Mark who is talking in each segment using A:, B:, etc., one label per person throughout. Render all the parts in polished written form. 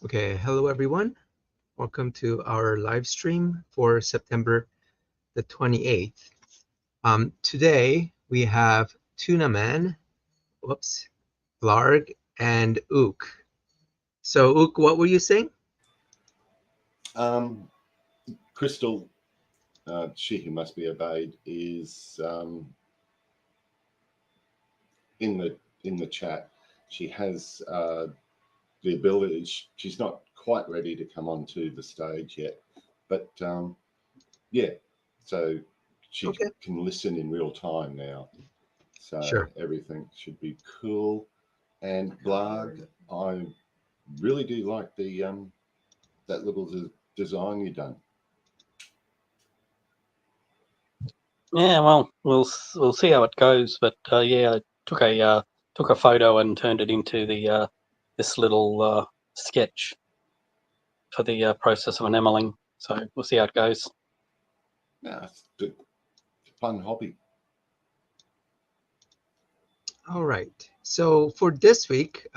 A: Okay, hello everyone. Welcome to our live stream for September the 28th. Today we have Tuna Man, Larg, and Ook. So Ook, what were you saying?
B: Crystal, she who must be obeyed, is in the chat. She has the ability. She's not quite ready to come onto the stage yet, but yeah. So she can listen in real time now. So
A: Sure.
B: Everything should be cool. And Blarg, I really do like the that little design you've done.
C: Yeah, well, we'll see how it goes. But yeah, I took a photo and turned it into the this little sketch for the process of enameling. So we'll see how it goes.
B: Yeah, it's a fun hobby.
A: All right. So for this week,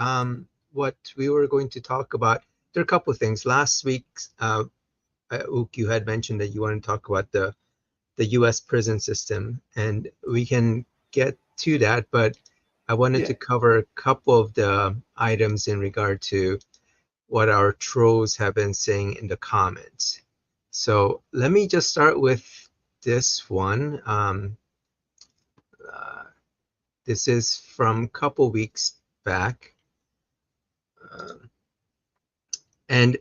A: what we were going to talk about, there are a couple of things. Last week, Ook, you had mentioned that you want to talk about the U.S. prison system, and we can get to that, but I wanted to cover a couple of the items in regard to what our trolls have been saying in the comments. So let me just start with this one. This is from a couple weeks back. And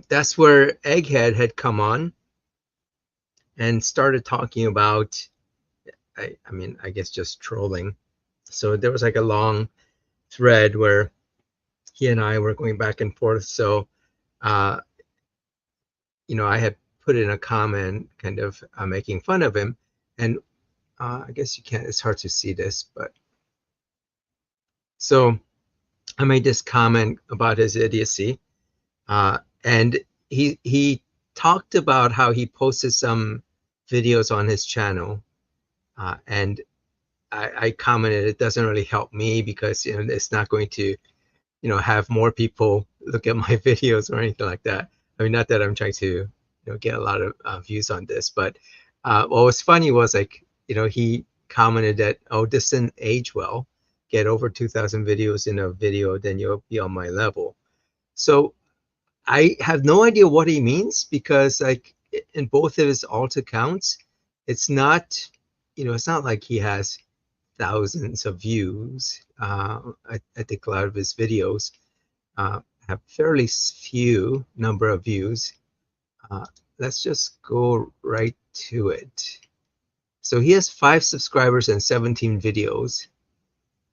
A: that's where Egghead had come on and started talking about, I guess just trolling. So there was like a long thread where he and I were going back and forth. So, I had put in a comment kind of making fun of him. And I guess you can't, it's hard to see this, but so I made this comment about his idiocy. And he talked about how he posted some videos on his channel. And I commented, it doesn't really help me because, it's not going to, have more people look at my videos or anything like that. I mean, not that I'm trying to, get a lot of views on this, but what was funny was he commented that, oh, this didn't age well. Get over 2,000 videos in a video, then you'll be on my level. So I have no idea what he means because in both of his alt accounts, it's not, it's not like he has thousands of views. I think a lot of his videos have fairly few number of views. Let's just go right to it. So he has 5 subscribers and 17 videos.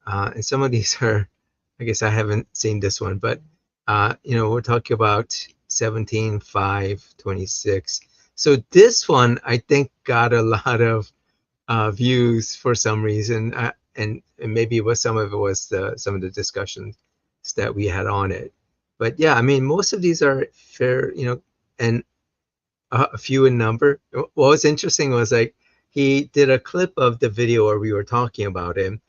A: And some of these are, I guess I haven't seen this one, but we're talking about 17, 5, 26. So this one, I think, got a lot of views for some reason, and maybe some of it was some of the discussions that we had on it. But yeah, I mean, most of these are fair, and a few in number. What was interesting was he did a clip of the video where we were talking about him,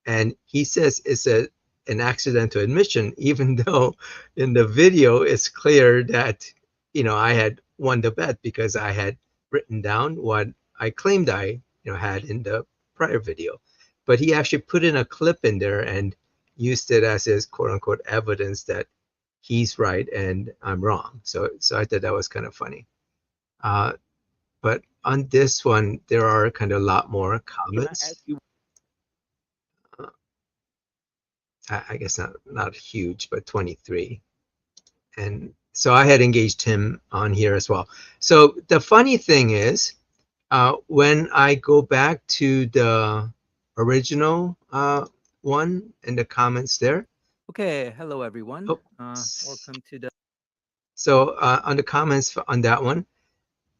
A: and he says it's an accidental admission, even though in the video it's clear that I had won the bet because I had written down what I claimed I had in the prior video. But he actually put in a clip in there and used it as his quote unquote evidence that he's right and I'm wrong. So I thought that was kind of funny. But on this one, there are kind of a lot more comments. I guess not huge, but 23. And so I had engaged him on here as well. So the funny thing is, when I go back to the original one in the comments there.
D: Okay, hello everyone. Welcome to the.
A: So on the comments on that one,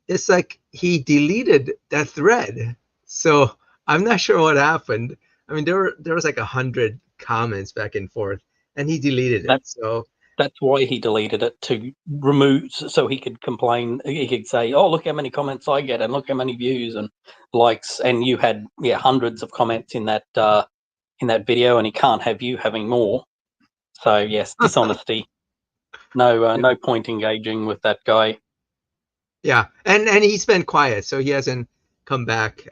A: it's like he deleted that thread. So I'm not sure what happened. I mean, there was like 100 comments back and forth, and he deleted it. So
C: that's why he deleted it, to remove, so he could complain. He could say, "Oh, look how many comments I get, and look how many views and likes." And you had hundreds of comments in that video, and he can't have you having more. So yes, dishonesty. No point engaging with that guy.
A: Yeah, and he's been quiet, so he hasn't come back.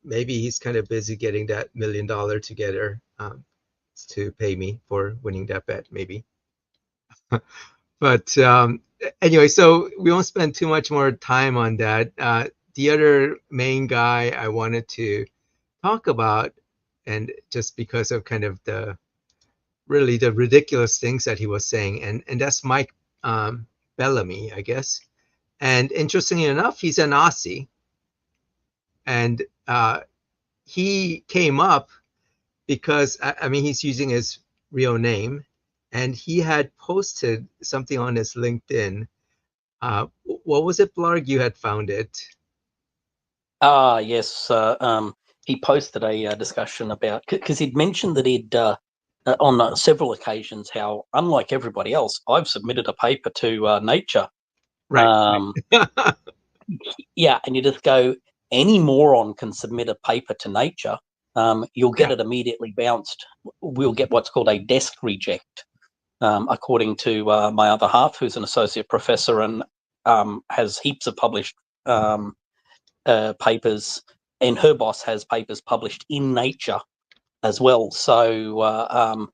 A: Maybe he's kind of busy getting that $1 million together to pay me for winning that bet, maybe. But anyway, so we won't spend too much more time on that. The other main guy I wanted to talk about, and just because of kind of the ridiculous things that he was saying, and that's Mike Bellamy, I guess. And interestingly enough, he's an Aussie, and he came up because I mean he's using his real name, and he had posted something on his LinkedIn. What was it, Blarg? You had found it.
C: Yes. He posted a discussion about, because he'd mentioned that he'd on several occasions how, unlike everybody else, I've submitted a paper to Nature.
A: Right.
C: Yeah, and you just go, any moron can submit a paper to Nature. You'll get it immediately bounced. We'll get what's called a desk reject, according to my other half, who's an associate professor and has heaps of published papers, and her boss has papers published in Nature as well. So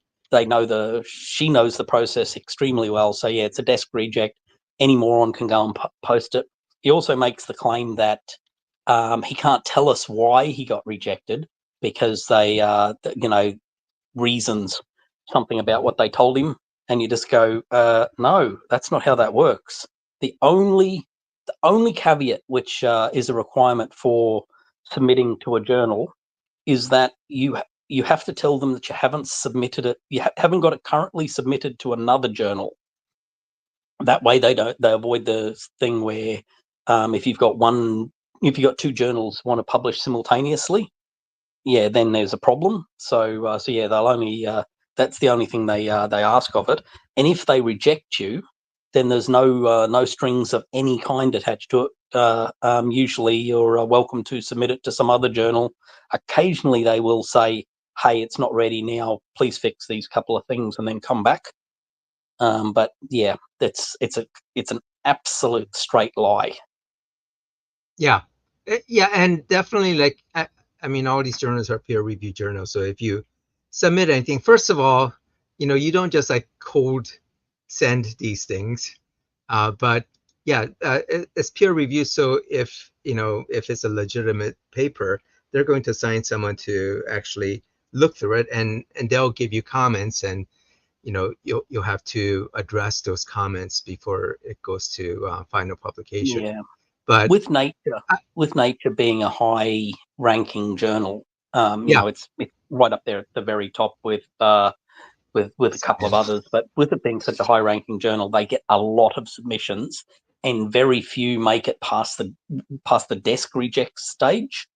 C: she knows the process extremely well. So yeah, it's a desk reject. Any moron can go and post it. He also makes the claim that he can't tell us why he got rejected, because they, reasons something about what they told him, and you just go, no, that's not how that works. The only caveat, which is a requirement for submitting to a journal, is that you have to tell them that you haven't submitted it, haven't got it currently submitted to another journal. That way they avoid the thing where if you've got two journals want to publish simultaneously, yeah, then there's a problem. So yeah, they'll only that's the only thing they ask of it. And if they reject you, then there's no strings of any kind attached to it. Usually you're welcome to submit it to some other journal. Occasionally they will say, hey, it's not ready now, please fix these couple of things and then come back. But yeah, it's an absolute straight lie.
A: Yeah, and definitely, like, I mean, all these journals are peer-reviewed journals. So if you submit anything, first of all, you don't just like cold send these things. But yeah, it's peer review. So if it's a legitimate paper, they're going to assign someone to actually look through it, and they'll give you comments, and you'll have to address those comments before it goes to final publication.
C: Yeah.
A: But
C: with Nature being a high-ranking journal, it's right up there at the very top with a couple of others. But with it being such a high-ranking journal, they get a lot of submissions, and very few make it past the desk reject stage.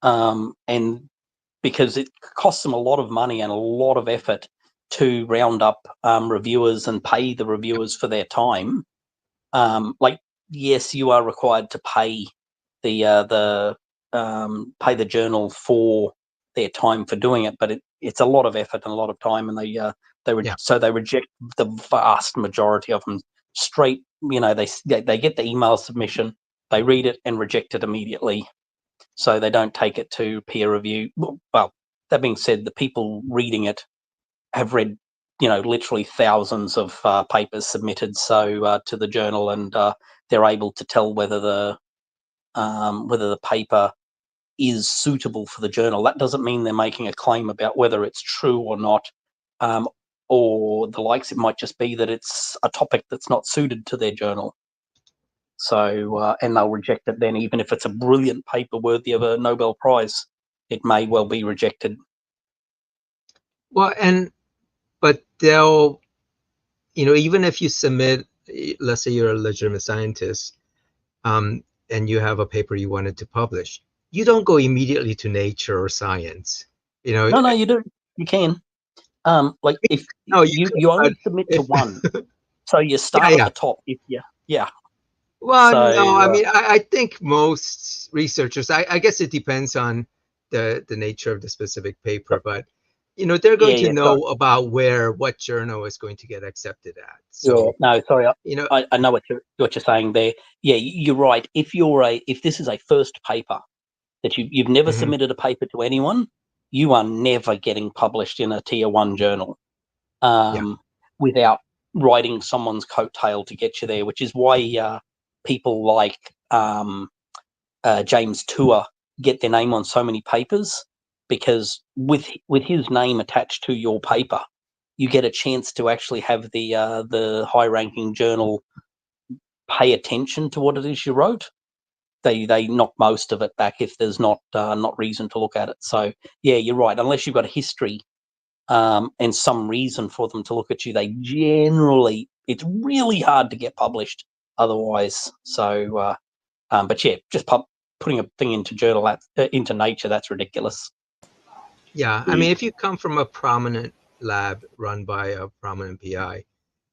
C: And because it costs them a lot of money and a lot of effort to round up reviewers and pay the reviewers for their time. Yes, you are required to pay the journal for their time for doing it, but it's a lot of effort and a lot of time, and so they reject the vast majority of them straight. They get the email submission, they read it and reject it immediately, so they don't take it to peer review. Well, that being said, the people reading it have read literally thousands of papers submitted to the journal, and they're able to tell whether the paper is suitable for the journal. That doesn't mean they're making a claim about whether it's true or not, or the likes. It might just be that it's a topic that's not suited to their journal. So, and they'll reject it then, even if it's a brilliant paper worthy of a Nobel Prize, it may well be rejected.
A: Well, but they'll, even if you submit, let's say you're a legitimate scientist, and you have a paper you wanted to publish, you don't go immediately to Nature or Science.
C: No, you do. You can. If you only submit to one, so you start at the top.
A: Well, no, I mean, I think most researchers, I guess it depends on the nature of the specific paper, but they're going
C: Yeah,
A: to know about what journal is going to get accepted at.
C: So no, sorry, I know what you're saying there. Yeah, you're right. If this is a first paper that you've never submitted a paper to anyone, you are never getting published in a tier 1 journal without riding someone's coattail to get you there, which is why people like James Tour get their name on so many papers, because with his name attached to your paper, you get a chance to actually have the high-ranking journal pay attention to what it is you wrote. They knock most of it back if there's not reason to look at it. So yeah, you're right. Unless you've got a history and some reason for them to look at you, they generally, it's really hard to get published otherwise. So, but yeah, just putting a thing into into Nature, that's ridiculous.
A: Yeah, I mean, if you come from a prominent lab run by a prominent PI,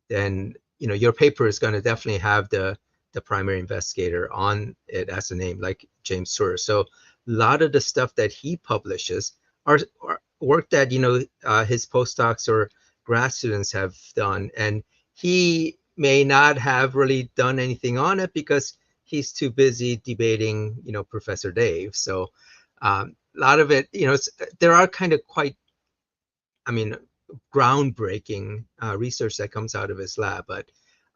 A: then your paper is going to definitely have the primary investigator on it as a name, like James Tour. So a lot of the stuff that he publishes are work that his postdocs or grad students have done, and he may not have really done anything on it because he's too busy debating Professor Dave. So a lot of it, there are kind of quite, I mean, groundbreaking research that comes out of his lab, but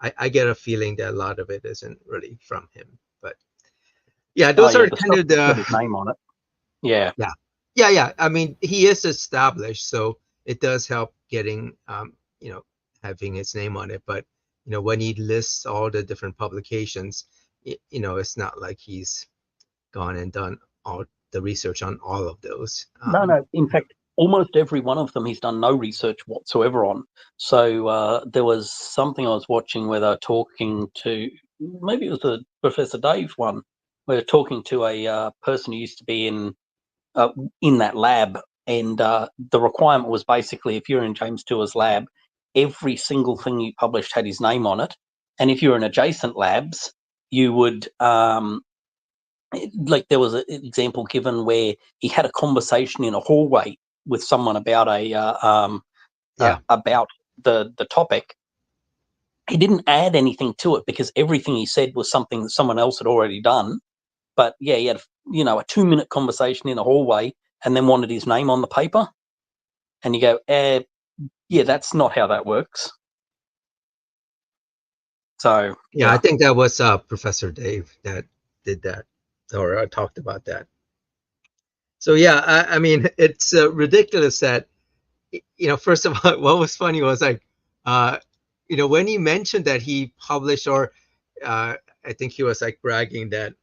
A: I get a feeling that a lot of it isn't really from him. But yeah, those are kind of the
C: his name on it. Yeah.
A: I mean, he is established, so it does help getting having his name on it. But when he lists all the different publications, it's not like he's gone and done all the research on all of those.
C: No. In fact, almost every one of them he's done no research whatsoever on. So there was something I was watching where they were talking to, maybe it was the Professor Dave one, where they're talking to a person who used to be in that lab, and the requirement was basically, if you're in James Tour's lab, every single thing you published had his name on it, and if you're in adjacent labs, you would like, there was an example given where he had a conversation in a hallway with someone about about the topic. He didn't add anything to it because everything he said was something that someone else had already done. But yeah, he had a 2-minute conversation in a hallway and then wanted his name on the paper. And you go, yeah, that's not how that works. So
A: yeah, I think that was Professor Dave that did that, or talked about that. So yeah, I mean, it's ridiculous that first of all, what was funny was like when he mentioned that he published, or I think he was like bragging that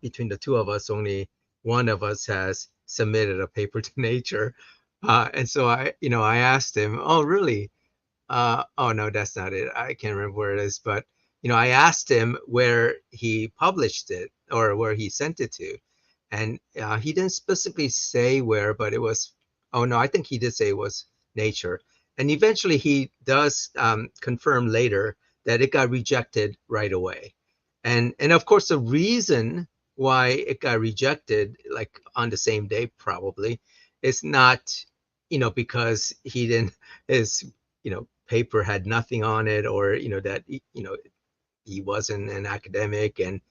A: between the two of us, only one of us has submitted a paper to Nature, and so I asked him, oh really? Oh no, that's not it. I can't remember where it is, but I asked him where he published it or where he sent it to, and he didn't specifically say where, but it was, oh no, I think he did say it was Nature, and eventually he does confirm later that it got rejected right away, and of course the reason why it got rejected, like on the same day probably, is not because he didn't, his paper had nothing on it, or that he wasn't an academic, and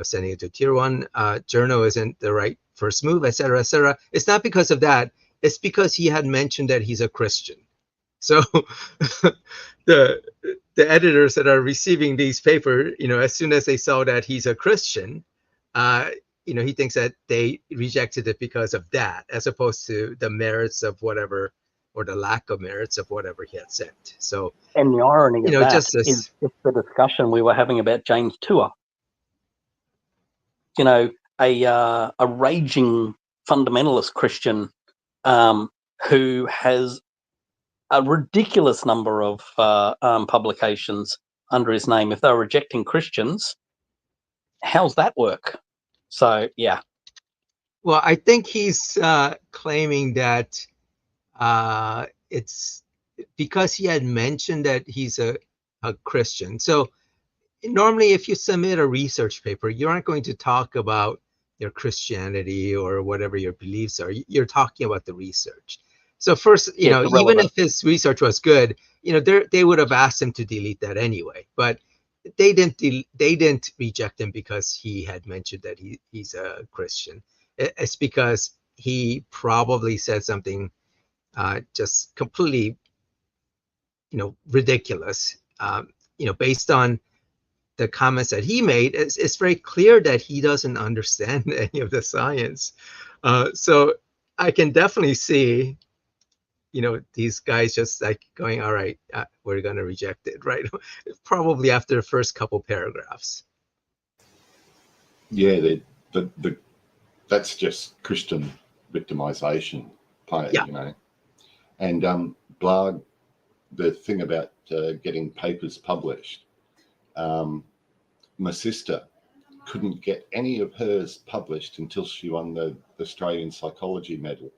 A: sending it to tier 1 journal isn't the right first move, etc., etc. It's not because of that. It's because he had mentioned that he's a Christian. So the editors that are receiving these papers, as soon as they saw that he's a Christian, he thinks that they rejected it because of that, as opposed to the merits of whatever, or the lack of merits of whatever he had sent. So,
C: and the irony of that is the discussion we were having about James Tour. A raging fundamentalist Christian who has a ridiculous number of publications under his name. If they're rejecting Christians, how's that work? So, yeah.
A: Well, I think he's claiming that it's because he had mentioned that he's a Christian. So normally if you submit a research paper, you aren't going to talk about your Christianity or whatever your beliefs are. You're talking about the research. So first,
C: Yeah, it's
A: even
C: irrelevant.
A: if his research was good, they would have asked him to delete that anyway. But they didn't reject him because he had mentioned that he's a Christian. It's because he probably said something just completely, ridiculous. Based on the comments that he made, it's very clear that he doesn't understand any of the science. So I can definitely see, these guys just like going, all right, we're going to reject it, right? Probably after the first couple paragraphs.
B: Yeah, that's just Christian victimization,
A: Yeah.
B: And blog, the thing about getting papers published, my sister couldn't get any of hers published until she won the Australian Psychology Medal.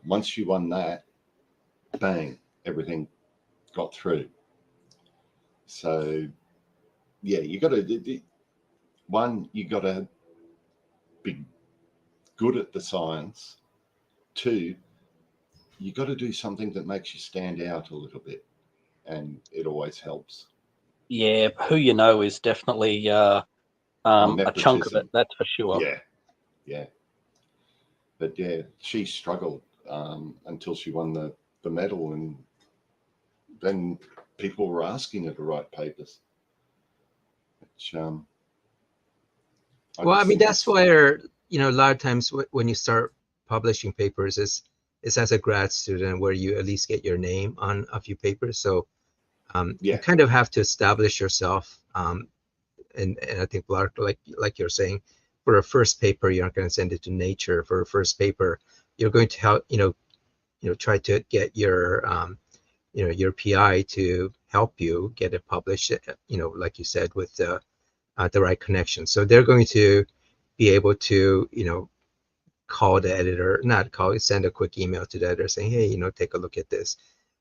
B: Once she won that, bang, everything got through. So, yeah, you got to be good at the science. Two, you got to do something that makes you stand out a little bit, and it always helps.
C: Yeah, who you know is definitely a chunk of it. That's for sure.
B: Yeah. But yeah, she struggled until she won the medal, and then people were asking her to write papers. Which,
A: Well, I mean, that's why, a lot of times when you start publishing papers is as a grad student where you at least get your name on a few papers. So you kind of have to establish yourself. And I think, Clark, like you're saying, for a first paper, you're not going to send it to Nature. For a first paper, you're going to help, try to get your, your PI to help you get it published, like you said, with the right connection. So they're going to be able to, call the editor, not call, send a quick email to the editor saying, hey, take a look at this.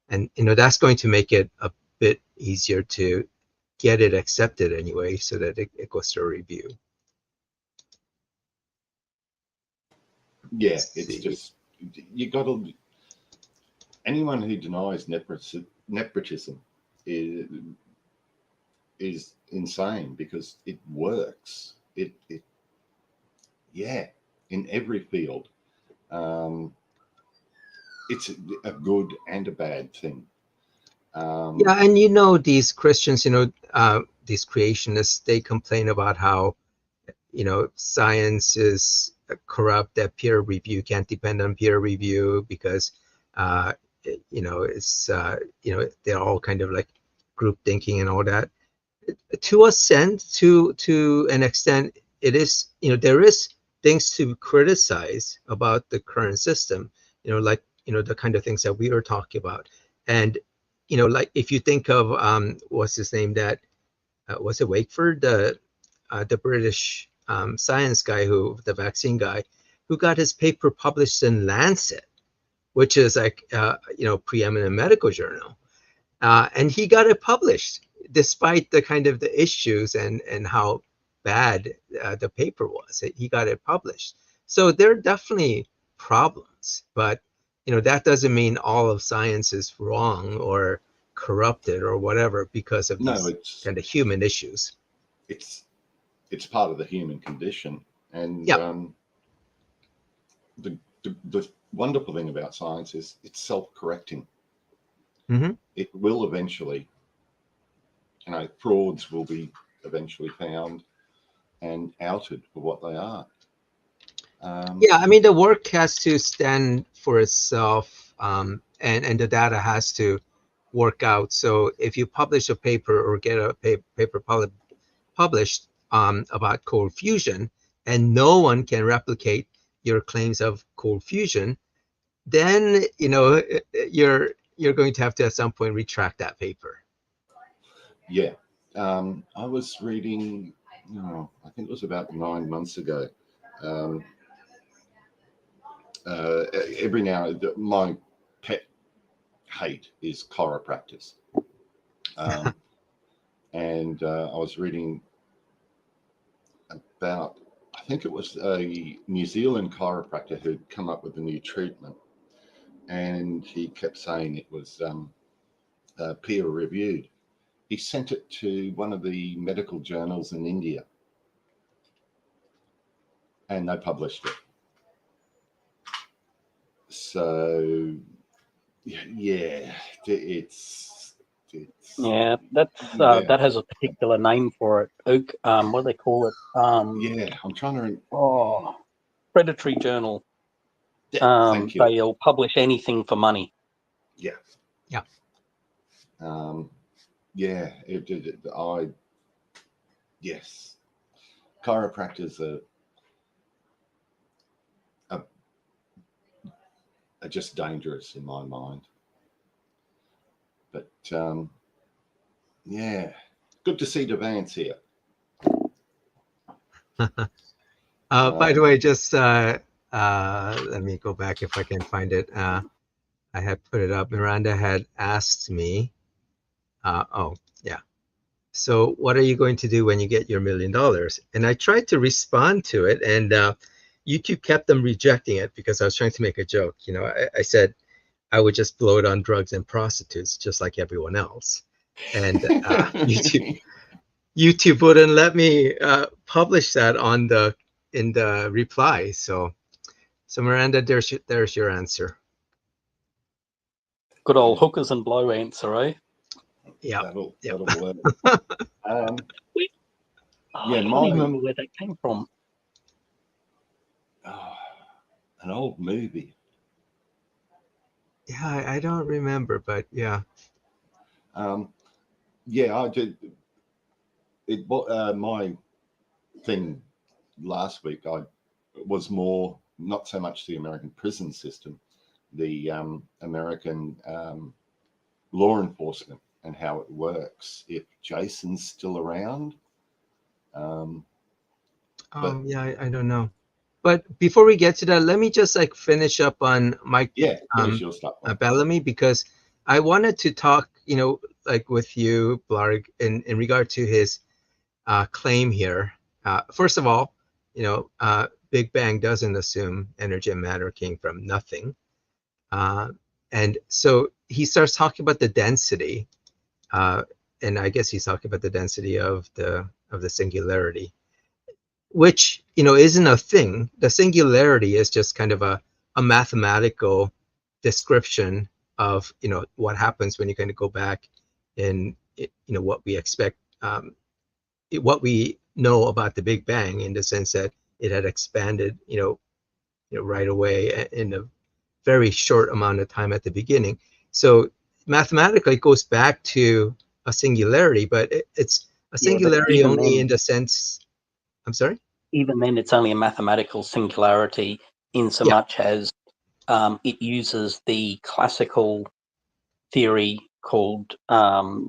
A: And, that's going to make it a bit easier to get it accepted anyway, so that it goes to a review.
B: Yeah, it's just, you got to, anyone who denies nepotism is insane, because it works. It in every field. It's a good and a bad thing.
A: Yeah, and these Christians, these creationists, they complain about how, science is corrupt, that peer review can't depend on peer review because, it's, they're all kind of like group thinking and all that. To an extent, it is, there is things to criticize about the current system, like, the kind of things that we were talking about. And, like if you think of, what's his name, that, was it Wakeford, the British science guy, the vaccine guy, who got his paper published in Lancet, which is like, preeminent medical journal. And he got it published despite the kind of the issues and how bad the paper was. He got it published. So there are definitely problems, but that doesn't mean all of science is wrong or corrupted or whatever because of these kind of human issues.
B: It's part of the human condition, and the wonderful thing about science is it's self-correcting.
A: Mm-hmm.
B: It will eventually, frauds will be eventually found and outed for what they are.
A: Yeah, I mean, the work has to stand for itself, and the data has to work out. So if you publish a paper or get a paper published about cold fusion, and no one can replicate your claims of cold fusion, then you're going to have to at some point retract that paper.
B: Yeah, I was reading, I think it was about 9 months ago. Every now, my pet hate is chiropractors. And I was reading about, I think it was a New Zealand chiropractor who'd come up with a new treatment, and he kept saying it was peer reviewed. He sent it to one of the medical journals in India, and they published it. So, yeah,
C: yeah, that has a particular name for it. Oak, what do they call it?
B: Yeah, I'm trying to.
C: Predatory journal.
B: Yeah, thank you.
C: They'll publish anything for money.
B: Yeah.
A: Yeah.
B: Yeah. Yes. Chiropractors are just dangerous in my mind. But yeah, good to see Devance here.
A: By the way, just let me go back if I can find it. I had put it up. Miranda had asked me, oh, yeah. So what are you going to do when you get your $1 million? And I tried to respond to it, and YouTube kept them rejecting it because I was trying to make a joke. You know, I said I would just blow it on drugs and prostitutes, just like everyone else. And YouTube wouldn't let me publish that in the reply. So Miranda, there's your answer.
C: Good old hookers and blow answer, eh?
B: Yeah, that'll work.
C: I can't remember where that came from.
B: An old movie.
A: Yeah, I don't remember, but yeah.
B: Yeah, I did. My thing last week, I was more not so much the American prison system, the American law enforcement and how it works. If Jason's still around,
A: yeah, I don't know. But before we get to that, let me just like finish up on Mike
B: finish your stuff,
A: Bellamy, because I wanted to talk, you know, like with you, Blarg, in regard to his claim here. First of all, you know, Big Bang doesn't assume energy and matter came from nothing. And so he starts talking about the density, and I guess he's talking about the density of the singularity, which, you know, isn't a thing. The singularity is just kind of a mathematical description of, you know, what happens when you kind of go back and, you know, what we expect, what we know about the Big Bang, in the sense that it had expanded, you know, right away in a very short amount of time at the beginning. So mathematically it goes back to a singularity, but it's a singularity only in the sense, I'm sorry?
C: Even then, it's only a mathematical singularity in so much as it uses the classical theory called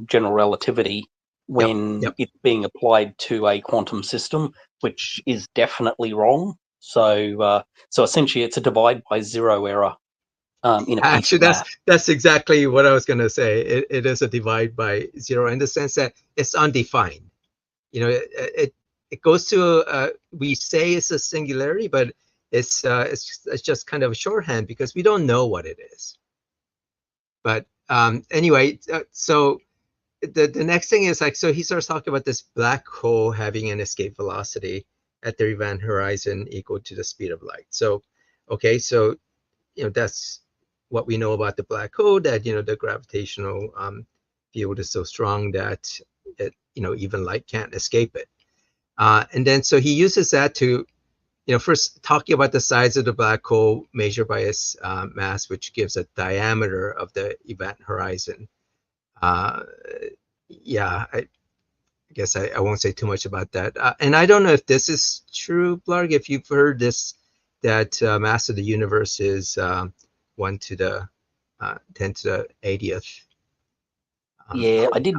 C: general relativity when it's being applied to a quantum system, which is definitely wrong. So essentially, it's a divide by zero error. In a piece
A: Actually,
C: of
A: that's exactly what I was going to say. It is a divide by zero in the sense that it's undefined. You know, it goes to we say it's a singularity, but it's just kind of a shorthand because we don't know what it is. But anyway, so the next thing is like, so he starts talking about this black hole having an escape velocity at the event horizon equal to the speed of light. So, okay, so, you know, that's what we know about the black hole, that, you know, the gravitational field is so strong that it, you know, even light can't escape it. And then so he uses that to, you know, first talking about the size of the black hole measured by its mass, which gives a diameter of the event horizon. Yeah, I guess I won't say too much about that. And I don't know if this is true, Blarg, if you've heard this, that mass of the universe is 1 to the 10 to the 80th.
C: Yeah, I did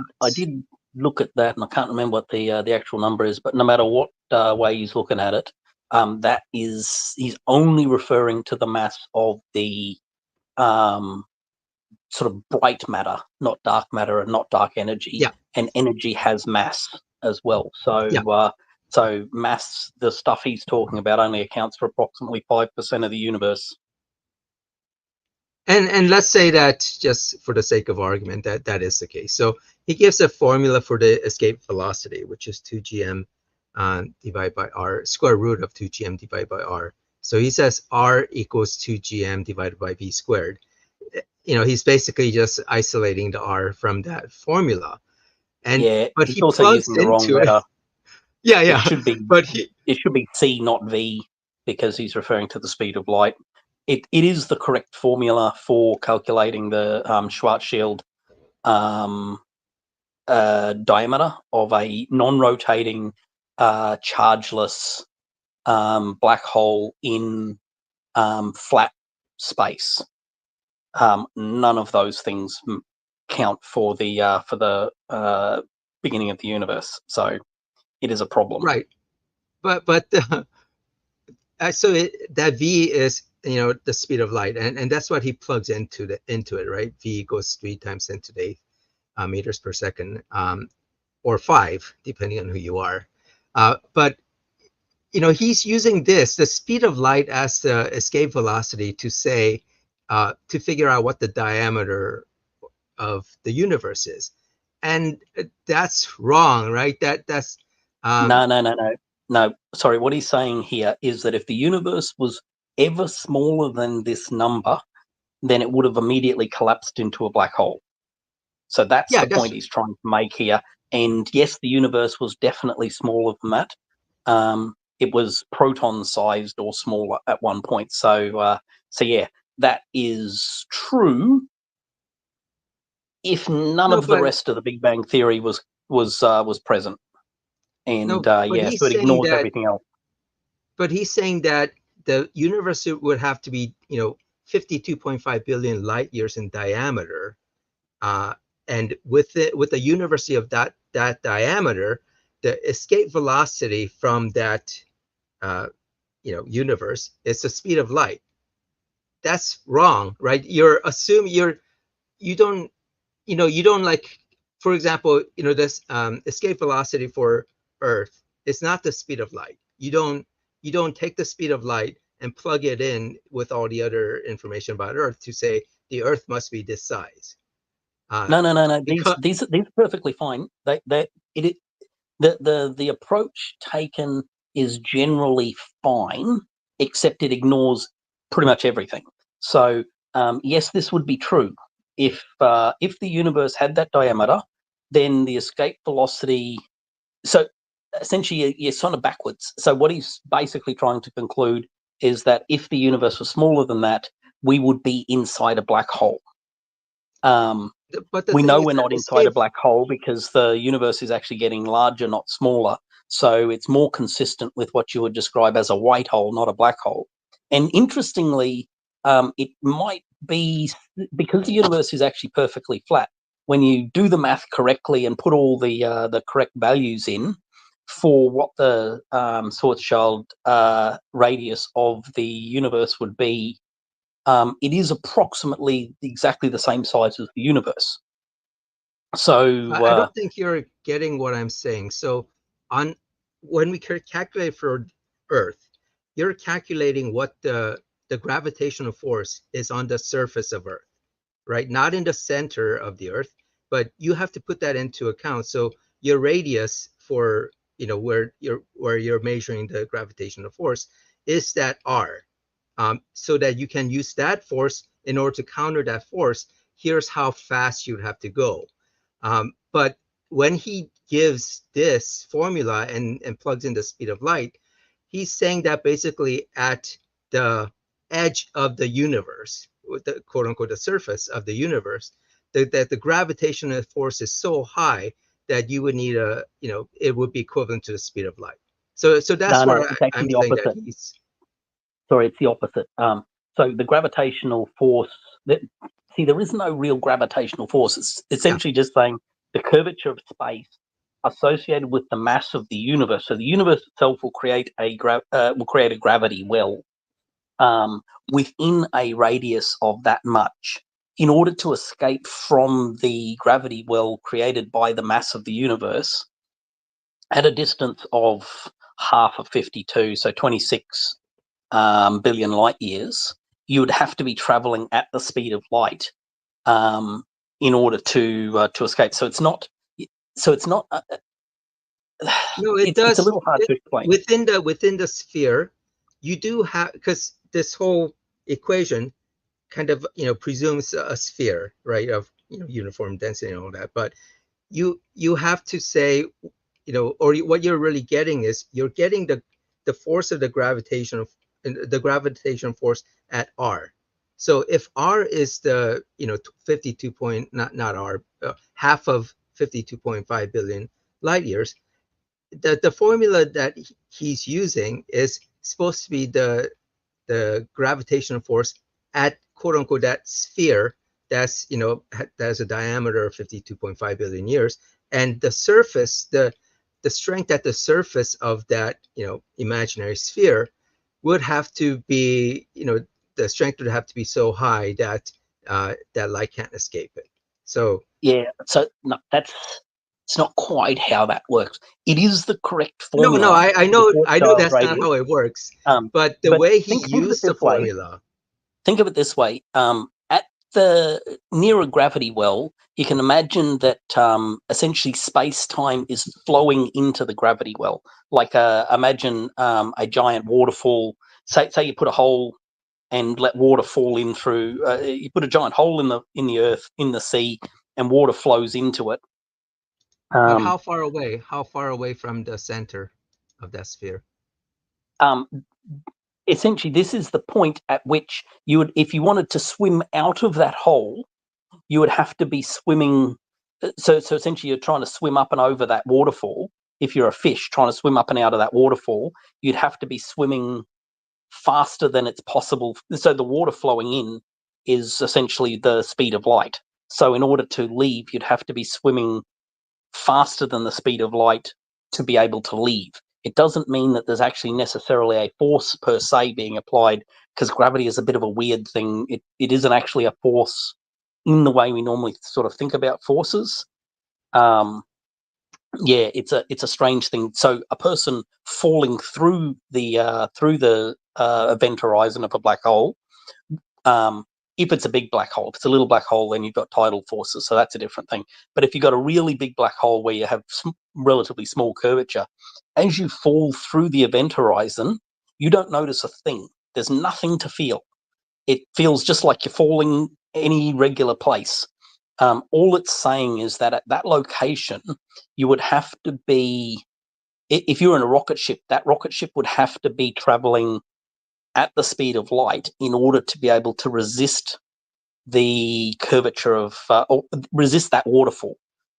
C: look at that, and I can't remember what the actual number is. But no matter what way he's looking at it, that is, he's only referring to the mass of the sort of bright matter, not dark matter and not dark energy.
A: Yeah.
C: And energy has mass as well. So So mass, the stuff he's talking about, only accounts for approximately 5% of the universe.
A: And let's say that, just for the sake of argument, that is the case. So he gives a formula for the escape velocity, which is 2gm divided by r, square root of 2gm divided by r. So he says r equals 2gm divided by v squared. He's basically just isolating the r from that formula. And
C: yeah,
A: but
C: he's
A: he
C: also
A: plugs
C: using the wrong
A: into
C: letter.
A: it. Yeah.
C: It should be,
A: but
C: it should be c, not v, because he's referring to the speed of light. It is the correct formula for calculating the Schwarzschild diameter of a non-rotating chargeless black hole in flat space. None of those things count for the beginning of the universe, so it is a problem.
A: Right, but so that v is the speed of light, and that's what he plugs into it, right? V equals 3 times 10 to the 8 meters per second, or 5 depending on who you are. But he's using the speed of light as the escape velocity to say to figure out what the diameter of the universe is, and that's wrong, right? That's
C: No. Sorry, what he's saying here is that if the universe was ever smaller than this number, then it would have immediately collapsed into a black hole. So that's the point he's trying to make here. And yes, the universe was definitely smaller than that. It was proton-sized or smaller at one point. So yeah, that is true. If none of the rest of the Big Bang Theory was present, and so it ignores everything else.
A: But he's saying that the universe would have to be 52.5 billion light years in diameter, and with the universe of that diameter, the escape velocity from that universe is the speed of light. That's wrong, right? You're assuming you don't like, for example, this escape velocity for Earth is not the speed of light. You don't take the speed of light and plug it in with all the other information about Earth to say the Earth must be this size.
C: No. These are perfectly fine. The approach taken is generally fine, except it ignores pretty much everything. So yes, this would be true if the universe had that diameter, then the escape velocity. So essentially, you're sort of backwards. So what he's basically trying to conclude is that if the universe was smaller than that, we would be inside a black hole.
A: But
C: we know we're not inside a black hole because the universe is actually getting larger, not smaller. So it's more consistent with what you would describe as a white hole, not a black hole. And interestingly, it might be because the universe is actually perfectly flat. When you do the math correctly and put all the correct values in for what the Schwarzschild radius of the universe would be, it is approximately exactly the same size as the universe. So
A: I don't think you're getting what I'm saying. So when we calculate for Earth, you're calculating what the gravitational force is on the surface of Earth, right? Not in the center of the Earth, but you have to put that into account. So your radius for where you're measuring the gravitational force is that r, so that you can use that force in order to counter that force. Here's how fast you'd have to go. But when he gives this formula and plugs in the speed of light, he's saying that basically at the edge of the universe, with the quote unquote the surface of the universe, that the gravitational force is so high that you would need it would be equivalent to the speed of light. So that's why I'm saying that he's.
C: Sorry, it's the opposite. So the gravitational force, there is no real gravitational force. It's essentially just saying the curvature of space associated with the mass of the universe. So the universe itself will create a gravity well within a radius of that much. In order to escape from the gravity well created by the mass of the universe at a distance of half of 52, so 26 billion light years, you would have to be traveling at the speed of light in order to escape. So it's not.
A: No, it
C: it's
A: does.
C: a little hard to explain.
A: Within the sphere, you do have, because this whole equation kind of presumes a sphere, right, of uniform density and all that. But you have to say, or what you're really getting is you're getting the force of the gravitational force at r. So if r is the 52 point, not r, half of 52.5 billion light years, the formula that he's using is supposed to be the gravitational force at quote unquote that sphere that's that's a diameter of 52.5 billion years, and the surface, the strength at the surface of that imaginary sphere would have to be the strength would have to be so high that that light can't escape it. So
C: yeah, so no, it's not quite how that works. It is the correct formula.
A: No, I know that's not how it works. But the way he used the formula.
C: Think of it this way. At the near a gravity well, you can imagine that essentially space-time is flowing into the gravity well. Like imagine a giant waterfall. Say you put a hole and let water fall in through. You put a giant hole in the earth, in the sea, and water flows into it.
A: But how far away? How far away from the center of that sphere?
C: Essentially, this is the point at which you would, if you wanted to swim out of that hole, you would have to be swimming. So essentially, you're trying to swim up and over that waterfall. If you're a fish trying to swim up and out of that waterfall, you'd have to be swimming faster than it's possible. So the water flowing in is essentially the speed of light. So in order to leave, you'd have to be swimming faster than the speed of light to be able to leave. It doesn't mean that there's actually necessarily a force per se being applied, because gravity is a bit of a weird thing. It isn't actually a force in the way we normally sort of think about forces. Yeah, it's a strange thing. So a person falling through the event horizon of a black hole, if it's a big black hole, if it's a little black hole, then you've got tidal forces, so that's a different thing. But if you've got a really big black hole where you have relatively small curvature, as you fall through the event horizon, you don't notice a thing. There's nothing to feel. It feels just like you're falling any regular place. All it's saying is that at that location, you would have to be, if you're in a rocket ship, that rocket ship would have to be traveling at the speed of light in order to be able to resist the curvature of, or resist that waterfall.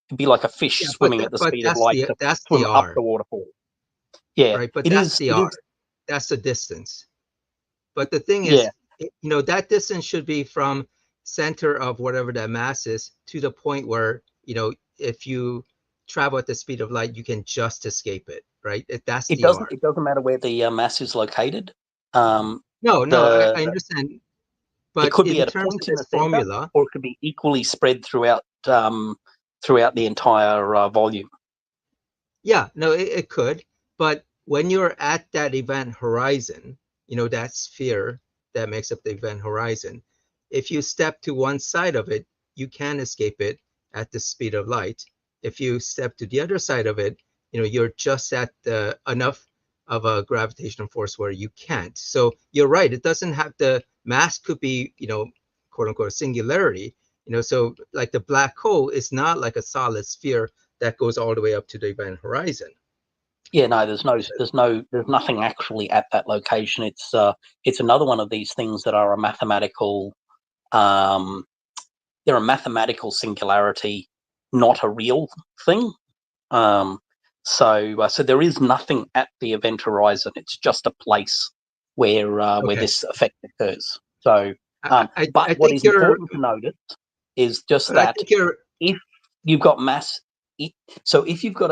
C: It'd be like a fish swimming at the speed of light to swim up the waterfall. Yeah,
A: right. But that's the r. That's the distance. But the thing is, that distance should be from center of whatever that mass is to the point where if you travel at the speed of light, you can just escape it, right? That's the r.
C: It doesn't matter where the mass is located.
A: No, I understand. But
C: it could be at a point in the formula, or it could be equally spread throughout the entire volume.
A: Yeah, no, it could. But when you're at that event horizon, that sphere that makes up the event horizon, if you step to one side of it, you can escape it at the speed of light. If you step to the other side of it, you're just at enough of a gravitational force where you can't. So you're right. It doesn't have the mass could be, quote unquote, singularity. So like the black hole is not like a solid sphere that goes all the way up to the event horizon.
C: Yeah, no, there's nothing actually at that location. It's another one of these things that are a mathematical, they're a mathematical singularity, not a real thing. So there is nothing at the event horizon. It's just a place where this effect occurs. So, but what is important to notice is just that if you've got mass, so if you've got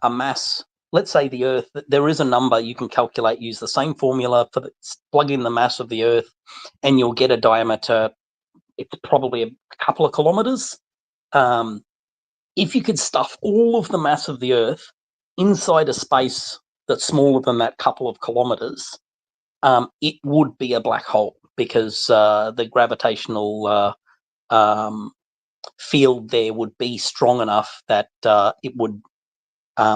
C: a mass, let's say the Earth, there is a number you can calculate. Use the same formula plug in the mass of the Earth, and you'll get a diameter. It's probably a couple of kilometers. If you could stuff all of the mass of the Earth inside a space that's smaller than that couple of kilometers, it would be a black hole, because the gravitational field there would be strong enough that it would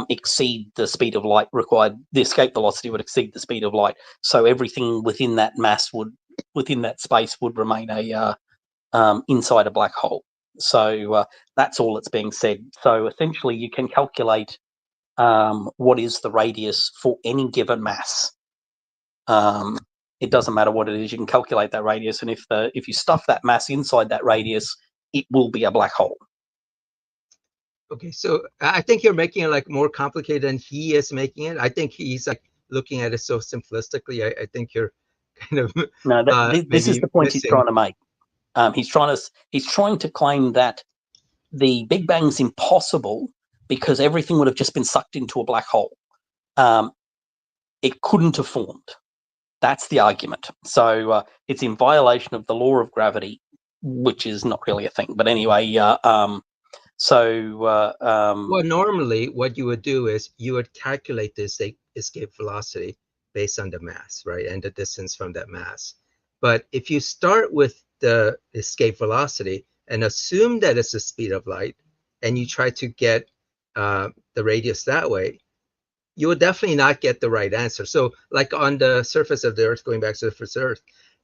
C: exceed the speed of light required. The escape velocity would exceed the speed of light, so everything within that mass within that space would remain inside a black hole. So that's all that's being said. So essentially, you can calculate what is the radius for any given mass. It doesn't matter what it is. You can calculate that radius, and if you stuff that mass inside that radius, it will be a black hole.
A: Okay, so I think you're making it like more complicated than he is making it. I think he's like looking at it so simplistically. I think you're kind of
C: no. This is the point he's trying to make. He's trying to claim that the Big Bang's impossible because everything would have just been sucked into a black hole. It couldn't have formed. That's the argument. So it's in violation of the law of gravity, which is not really a thing. But anyway, well,
A: normally what you would do is you would calculate this escape velocity based on the mass, right, and the distance from that mass. But if you start with the escape velocity and assume that it's the speed of light, and you try to get the radius that way, you will definitely not get the right answer. So like on the surface of the Earth, going back to the surface of Earth,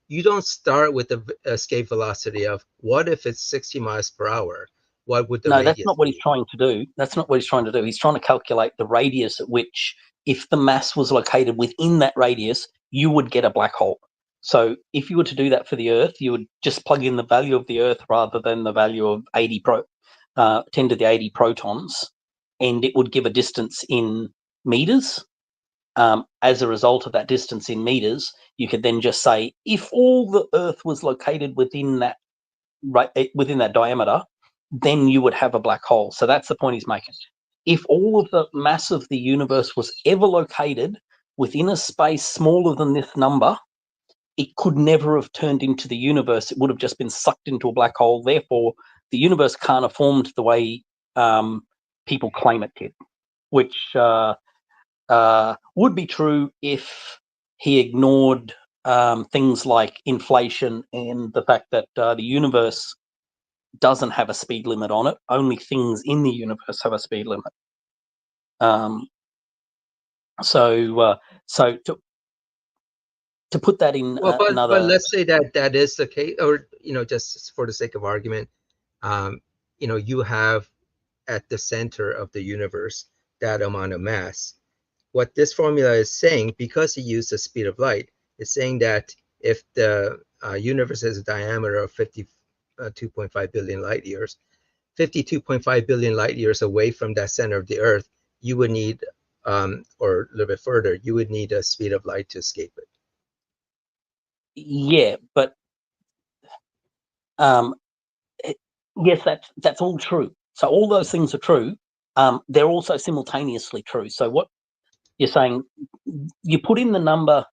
A: you don't start with the escape velocity of what if it's 60 miles per hour? What would the radius
C: that's not what he's trying to do. That's not what he's trying to do. He's trying to calculate the radius at which, if the mass was located within that radius, you would get a black hole. So if you were to do that for the Earth, you would just plug in the value of the Earth rather than the value of 10 to the 80 protons, and it would give a distance in meters. As a result of that distance in meters, you could then just say, if all the Earth was located within that diameter, then you would have a black hole. So that's the point he's making. If all of the mass of the universe was ever located within a space smaller than this number, it could never have turned into the universe. It would have just been sucked into a black hole. Therefore, the universe can't have formed the way people claim it did, which would be true if he ignored things like inflation and the fact that the universe doesn't have a speed limit on it. Only things in the universe have a speed limit. So to put that in another.
A: But let's say that is the case, or just for the sake of argument, you have at the center of the universe that amount of mass. What this formula is saying, because he used the speed of light, is saying that if the universe has a diameter of 52.5 billion light years, 52.5 billion light years away from that center of the Earth, you would need, or a little bit further, you would need a speed of light to escape it.
C: Yeah, but yes, that's all true. So all those things are true. They're also simultaneously true. So what you're saying, you put in the number.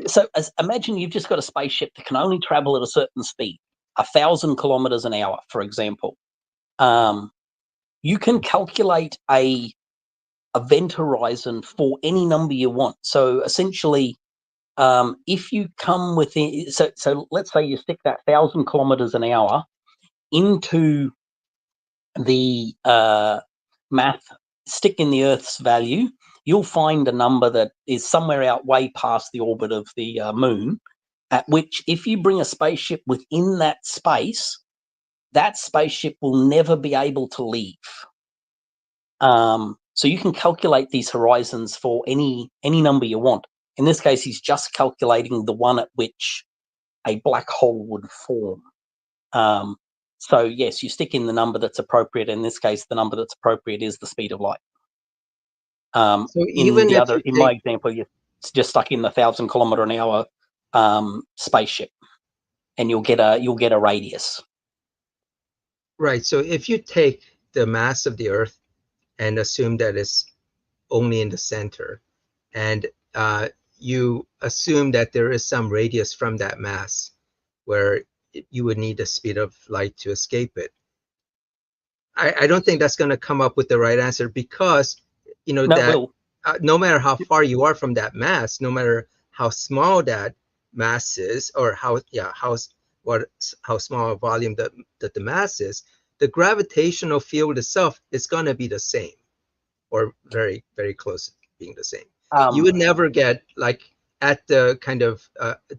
C: So imagine you've just got a spaceship that can only travel at a certain speed, 1,000 kilometers an hour, for example. You can calculate a event horizon for any number you want. So essentially, if you come within, so let's say you stick that 1,000 kilometers an hour into the math, stick in the Earth's value, you'll find a number that is somewhere out way past the orbit of the moon, at which if you bring a spaceship within that spaceship will never be able to leave. So you can calculate these horizons for any number you want. In this case, he's just calculating the one at which a black hole would form. So yes, you stick in the number that's appropriate. In this case, the number that's appropriate is the speed of light. So even in my example, you're just stuck in the 1,000 kilometer an hour spaceship, and you'll get a radius.
A: Right. So if you take the mass of the Earth and assume that it's only in the center, and you assume that there is some radius from that mass where you would need the speed of light to escape it, I don't think that's going to come up with the right answer, because no matter how far you are from that mass, no matter how small that mass is, or how small a volume that the mass is, the gravitational field itself is going to be the same, or very, very close to being the same. You would never get, like, at the kind of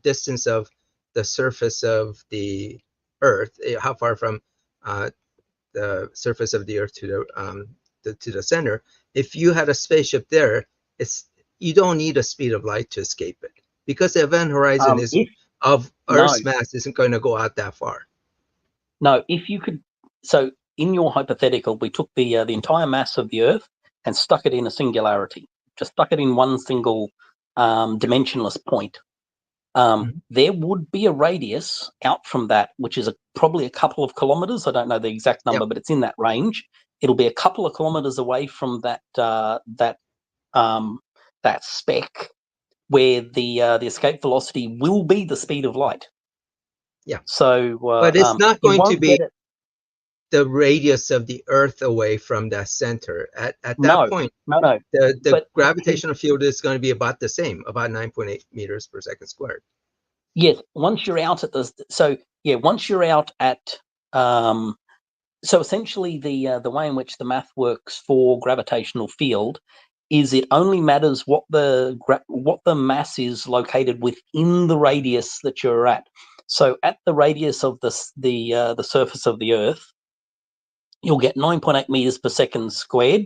A: distance of the surface of the Earth, how far from the surface of the Earth to the center. If you had a spaceship there, you don't need a speed of light to escape it, because the event horizon of Earth's mass isn't going to go out that far.
C: No, if you could, so in your hypothetical, we took the entire mass of the Earth and stuck it in a singularity, just stuck it in one single dimensionless point. There would be a radius out from that, which is probably a couple of kilometers. I don't know the exact number, but it's in that range. It'll be a couple of kilometers away from that speck, where the escape velocity will be the speed of light.
A: Yeah.
C: So,
A: but it's not going to be the radius of the Earth away from that center. At that point, the gravitational field is going to be about the same, about 9.8 meters per second squared.
C: Yes, once you're out at once you're out at so essentially the way in which the math works for gravitational field is it only matters what the mass is located within the radius that you're at. So at the radius of the surface of the Earth, you'll get 9.8 meters per second squared,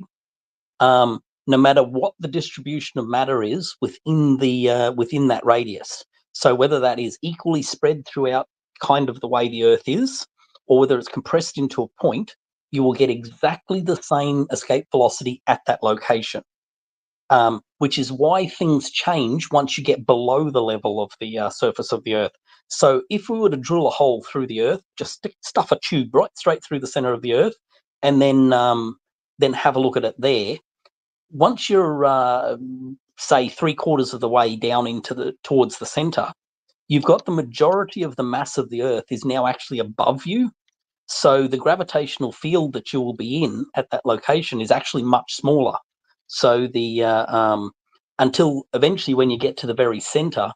C: no matter what the distribution of matter is within that radius. So whether that is equally spread throughout kind of the way the Earth is, or whether it's compressed into a point, you will get exactly the same escape velocity at that location. Which is why things change once you get below the level of the surface of the Earth. So if we were to drill a hole through the Earth, just stuff a tube right straight through the center of the Earth, and then have a look at it there. Once you're say 3/4 of the way down towards the center, you've got the majority of the mass of the Earth is now actually above you. So the gravitational field that you will be in at that location is actually much smaller. So until eventually, when you get to the very center,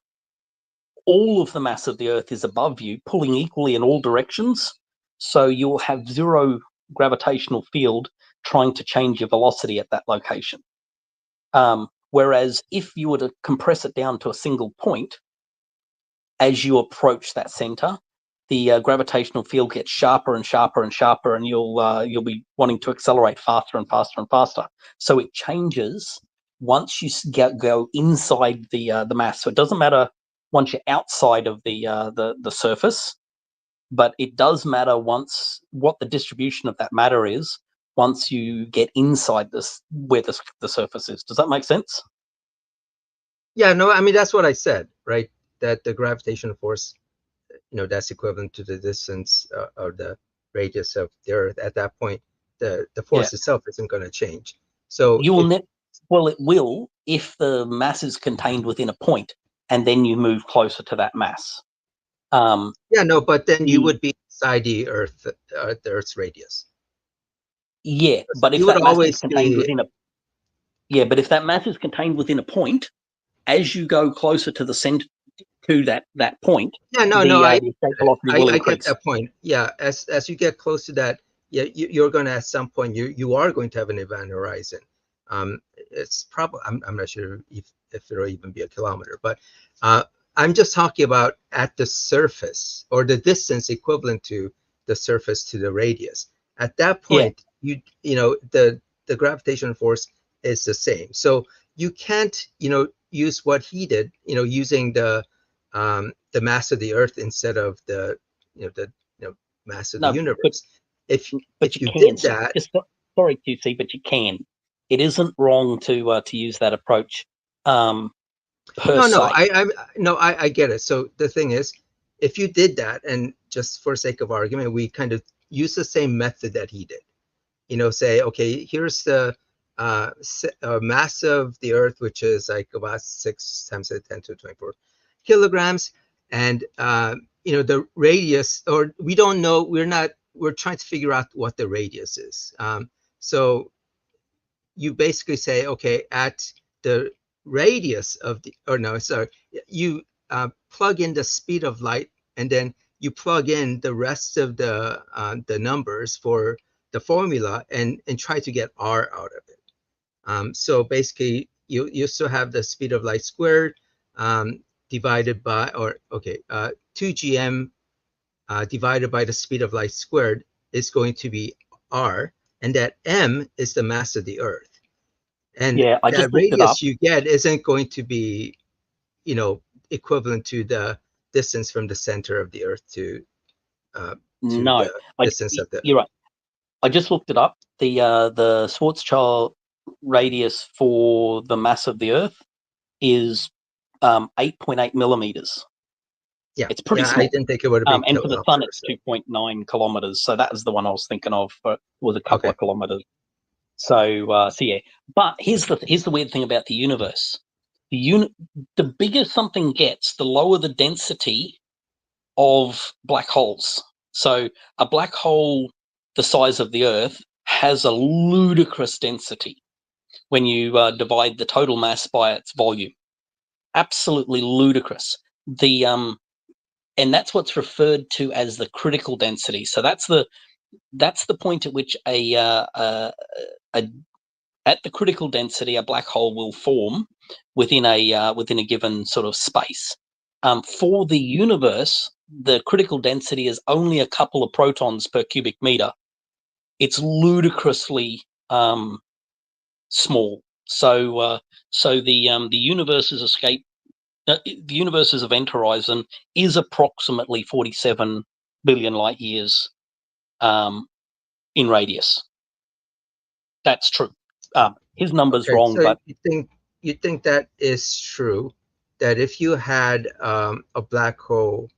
C: all of the mass of the Earth is above you, pulling equally in all directions. So you'll have zero gravitational field trying to change your velocity at that location. Whereas if you were to compress it down to a single point, as you approach that center, the gravitational field gets sharper and sharper and sharper, and you'll be wanting to accelerate faster and faster and faster. So it changes once you go inside the mass. So it doesn't matter once you're outside of the surface, but it does matter once what the distribution of that matter is once you get inside where the surface is. Does that make sense?
A: Yeah, no, I mean, that's what I said, right? That the gravitational force, that's equivalent to the distance or the radius of the Earth. At that point, the force itself isn't going to change. So
C: you will well, it will if the mass is contained within a point, and then you move closer to that mass.
A: Yeah, no, but then you would be inside the Earth's radius.
C: Yeah, but if that mass is contained within but if that mass is contained within a point, as you go closer to the center to that point,
A: I
C: get
A: that point. Yeah, as you get close to that, you're going to, at some point, you are going to have an event horizon. It's probably, I'm not sure if there'll even be a kilometer, but I'm just talking about at the surface, or the distance equivalent to the surface to the radius. At that point, the gravitational force is the same. So you can't, use what he did, using the mass of the Earth instead of the mass of the universe. If you did that,
C: sorry, QC, but you can. It isn't wrong to use that approach. I
A: get it. So the thing is, if you did that, and just for sake of argument, we kind of use the same method that he did. Say, okay, here's the mass of the Earth, which is like about 6 times 10 to the 24 kilograms, and the radius, or we don't know, we're trying to figure out what the radius is. So you basically say, okay, at the radius of the, or no, sorry, you plug in the speed of light, and then you plug in the rest of the numbers for the formula, and try to get r out of it. So basically, you still have the speed of light squared divided by, or okay, 2gm divided by the speed of light squared is going to be r, and that m is the mass of the Earth. And
C: yeah, I
A: that
C: just looked it up.
A: radius you get isn't going to be, you know, equivalent to the distance from the center of the Earth to
C: No,
A: the distance of the.
C: you're right. I just looked it up. The Schwarzschild radius for the mass of the Earth is 8.8 millimeters.
A: Yeah,
C: it's pretty
A: yeah,
C: small.
A: I didn't think it would have been
C: And for the sun, it's
A: so.
C: 2.9 kilometers. So that was the one I was thinking of. It was a couple
A: Okay.
C: of kilometers. So yeah. But here's the weird thing about the universe. The bigger something gets, the lower the density of black holes. So a black hole the size of the Earth has a ludicrous density when you divide the total mass by its volume. Absolutely ludicrous. And that's what's referred to as the critical density. So that's the point at which at the critical density a black hole will form within a given sort of space. For the universe, the critical density is only a couple of protons per cubic meter. It's ludicrously small. So the universe's escape, the universe's event horizon is approximately 47 billion light years in radius. That's true. His number's
A: Okay,
C: wrong,
A: so
C: but
A: you think that is true, that if you had a black hole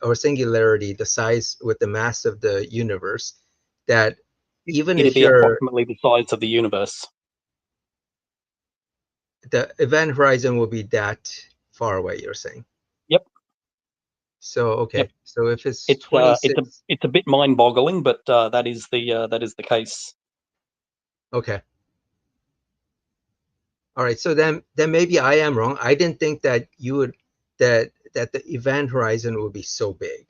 A: or singularity the size with the mass of the universe, that even
C: it'd
A: if
C: be approximately the size of the universe.
A: the event horizon will be that far away, you're saying?
C: Yep.
A: So okay,
C: Yep.
A: so if it's
C: It's
A: 26,
C: it's a bit mind-boggling, but that is the case.
A: okay. All right, so then maybe I am wrong. I didn't think that you would that the event horizon would be so big.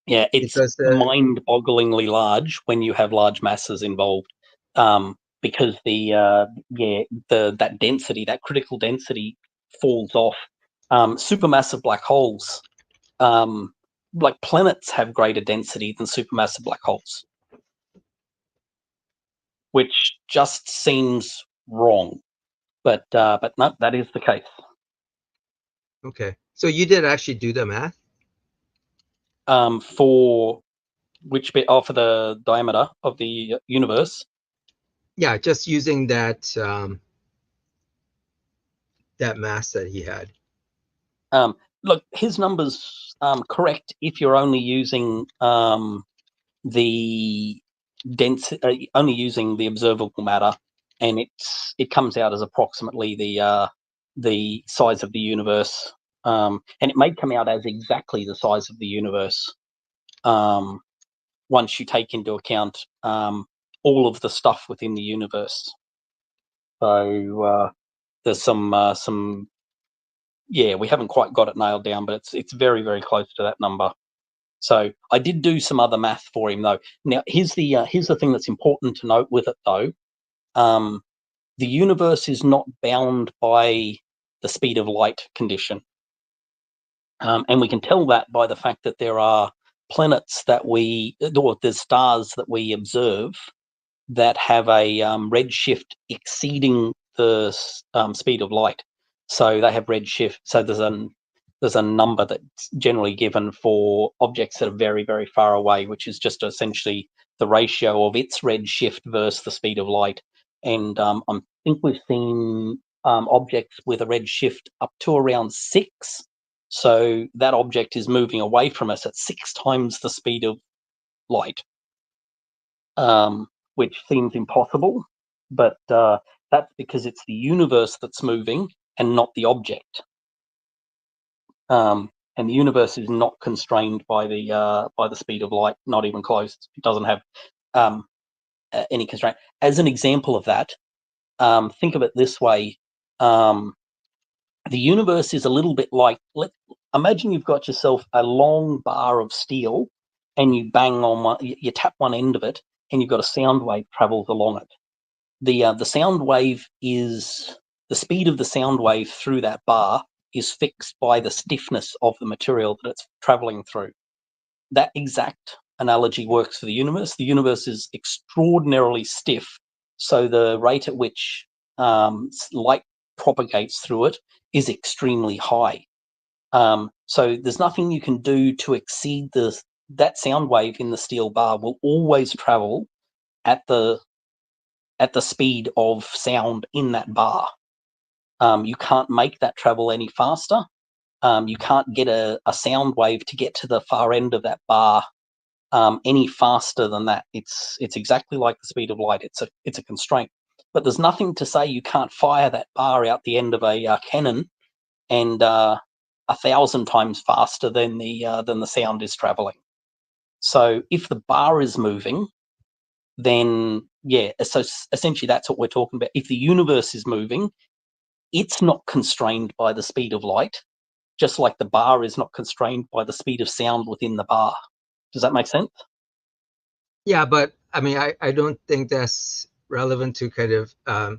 C: Yeah, it's
A: Because
C: mind-bogglingly large when you have large masses involved, because that density, that critical density, falls off. Supermassive black holes, like planets, have greater density than supermassive black holes, which just seems wrong. But no, that is the case.
A: okay, so you did actually do the math?
C: For which bit? Oh, for the diameter of the universe.
A: Yeah, just using that that mass that he had.
C: Look, his numbers correct if you're only using the density, only using the observable matter, and it comes out as approximately the size of the universe, and it may come out as exactly the size of the universe once you take into account all of the stuff within the universe. So there's some. Yeah, we haven't quite got it nailed down, but it's very, very close to that number. So I did do some other math for him, though. Now, here's the thing that's important to note with it, though. The universe is not bound by the speed of light condition, and we can tell that by the fact that there are planets or there's stars that we observe that have a redshift exceeding the speed of light. So they have redshift. So there's a number that's generally given for objects that are very, very far away, which is just essentially the ratio of its redshift versus the speed of light. And I think we've seen objects with a redshift up to around 6. So that object is moving away from us at 6 times the speed of light. Which seems impossible, but that's because it's the universe that's moving and not the object. And the universe is not constrained by the speed of light, not even close. It doesn't have any constraint. As an example of that, think of it this way. The universe is a little bit like, imagine you've got yourself a long bar of steel and you bang on one, you tap one end of it and you've got a sound wave travels along it. The sound wave is, the speed of the sound wave through that bar is fixed by the stiffness of the material that it's traveling through. That exact analogy works for the universe. The universe is extraordinarily stiff, so the rate at which light propagates through it is extremely high. So there's nothing you can do to exceed that sound wave in the steel bar will always travel at the speed of sound in that bar. You can't make that travel any faster. You can't get a sound wave to get to the far end of that bar any faster than that. It's exactly like the speed of light. It's a constraint. But there's nothing to say you can't fire that bar out the end of a cannon and 1,000 times faster than the sound is traveling. So if the bar is moving, then yeah, so essentially that's what we're talking about. If the universe is moving, it's not constrained by the speed of light, just like the bar is not constrained by the speed of sound within the bar. Does that make sense?
A: Yeah, but I mean, I don't think that's relevant to kind of, I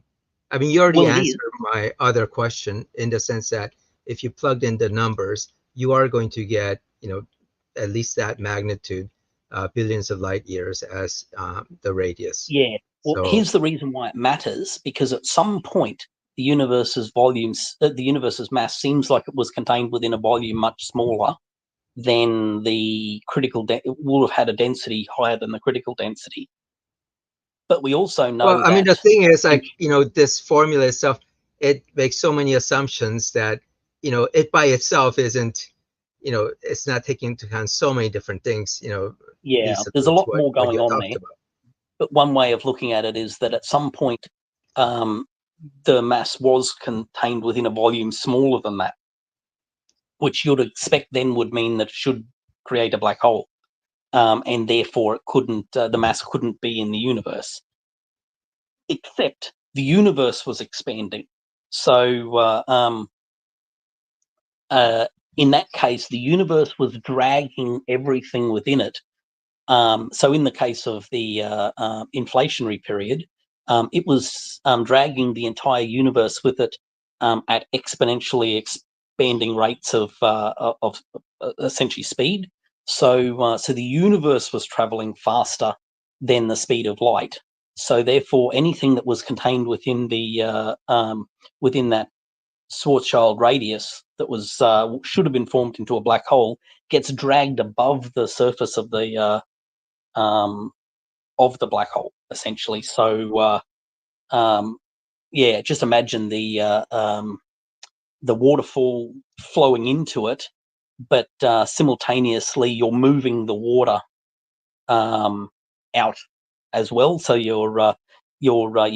A: mean, you already answered my other question in the sense that if you plugged in the numbers, you are going to get, at least that magnitude, billions of light years as the radius.
C: Yeah. Well, so here's the reason why it matters, because at some point, the universe's mass seems like it was contained within a volume much smaller than the critical, it will have had a density higher than the critical density. But we also know
A: I mean, the thing is, like, this formula itself, it makes so many assumptions that, it by itself isn't, it's not taking into account so many different things,
C: Yeah, there's a lot more going on there. But one way of looking at it is that at some point, the mass was contained within a volume smaller than that, which you'd expect then would mean that it should create a black hole. And therefore it couldn't, the mass couldn't be in the universe. Except the universe was expanding. So in that case, the universe was dragging everything within it. So in the case of the inflationary period, it was dragging the entire universe with it at exponentially expanding rates of essentially speed. So the universe was traveling faster than the speed of light. So therefore, anything that was contained within the within that Schwarzschild radius that was should have been formed into a black hole gets dragged above the surface of the black hole, essentially. So yeah, just imagine the waterfall flowing into it, but simultaneously you're moving the water out as well. So you're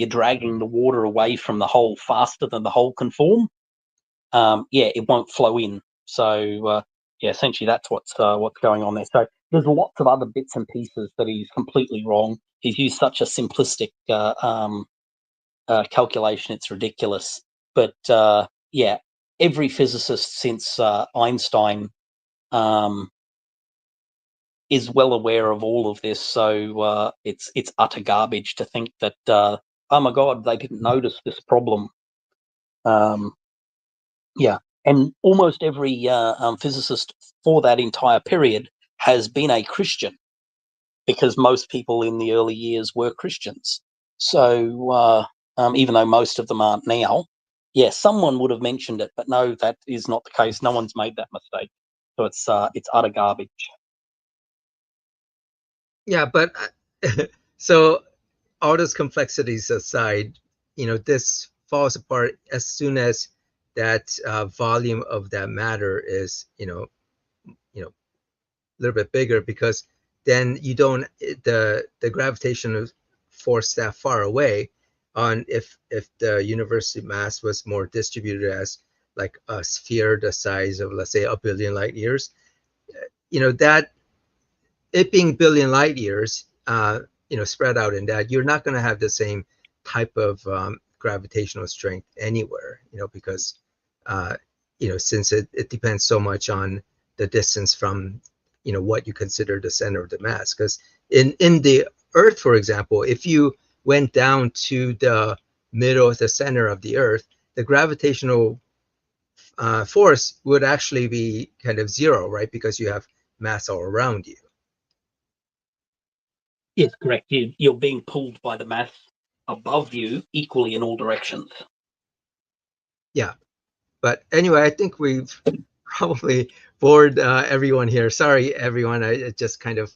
C: dragging the water away from the hole faster than the hole can form. Yeah, it won't flow in. So yeah, essentially that's what's going on there. So there's lots of other bits and pieces that he's completely wrong. He's used such a simplistic calculation, it's ridiculous. But yeah, every physicist since Einstein is well aware of all of this. So it's utter garbage to think that oh my God, they didn't notice this problem. Yeah, and almost every physicist for that entire period has been a Christian, because most people in the early years were Christians. So even though most of them aren't now, yeah, someone would have mentioned it, but no, that is not the case. No one's made that mistake. So it's utter garbage.
A: Yeah, but so all those complexities aside, this falls apart as soon as that volume of that matter is, a little bit bigger, because then you don't, the gravitational force that far away on, if the universe mass was more distributed as like a sphere the size of, let's say, 1 billion light years, that it being billion light years, spread out in that, you're not going to have the same type of gravitational strength anywhere, because since it depends so much on the distance from what you consider the center of the mass. Because in the Earth, for example, if you went down to the middle of the center of the Earth, the gravitational force would actually be kind of zero, right? Because you have mass all around you.
C: Yes, correct. You're being pulled by the mass above you equally in all directions.
A: Yeah. But anyway, I think we've probably bored everyone here. Sorry, everyone. I just kind of,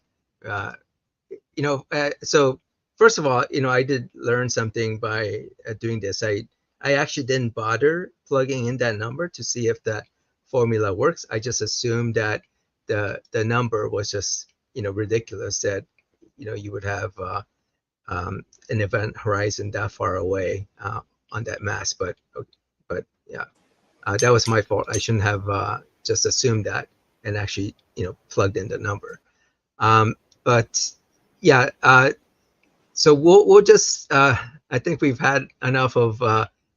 A: so first of all, I did learn something by doing this. I actually didn't bother plugging in that number to see if that formula works. I just assumed that the number was just, ridiculous, that, you would have an event horizon that far away on that mass. But yeah. That was my fault. I shouldn't have just assumed that and actually, plugged in the number. But yeah, so we'll just, I think we've had enough of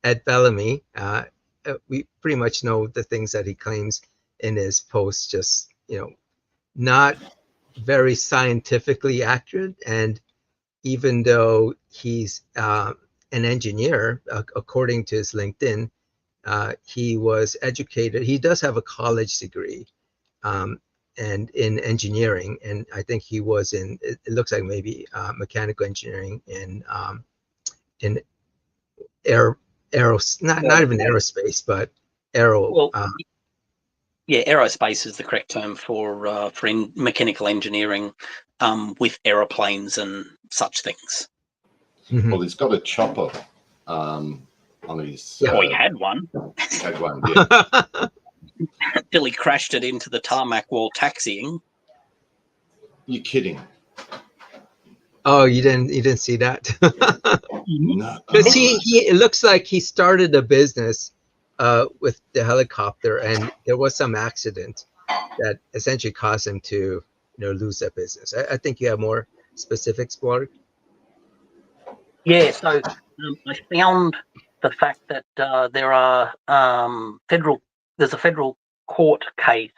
A: Ed Bellamy. We pretty much know the things that he claims in his posts, just, not very scientifically accurate. And even though he's an engineer, according to his LinkedIn, he was educated. He does have a college degree, and in engineering, and I think he was in. It looks like maybe mechanical engineering in not even aerospace, but aero.
C: Well, yeah, aerospace is the correct term for mechanical engineering with aeroplanes and such things.
B: Well, he's got a chopper. On his,
C: he had one.
B: Had one, yeah.
C: Till he crashed it into the tarmac while taxiing.
B: You're kidding?
A: Oh, you didn't see that?
B: No,
A: because he it looks like he started a business with the helicopter, and there was some accident that essentially caused him to lose that business. I think you have more specifics, Clark.
C: Yeah, so I found the fact that there's a federal court case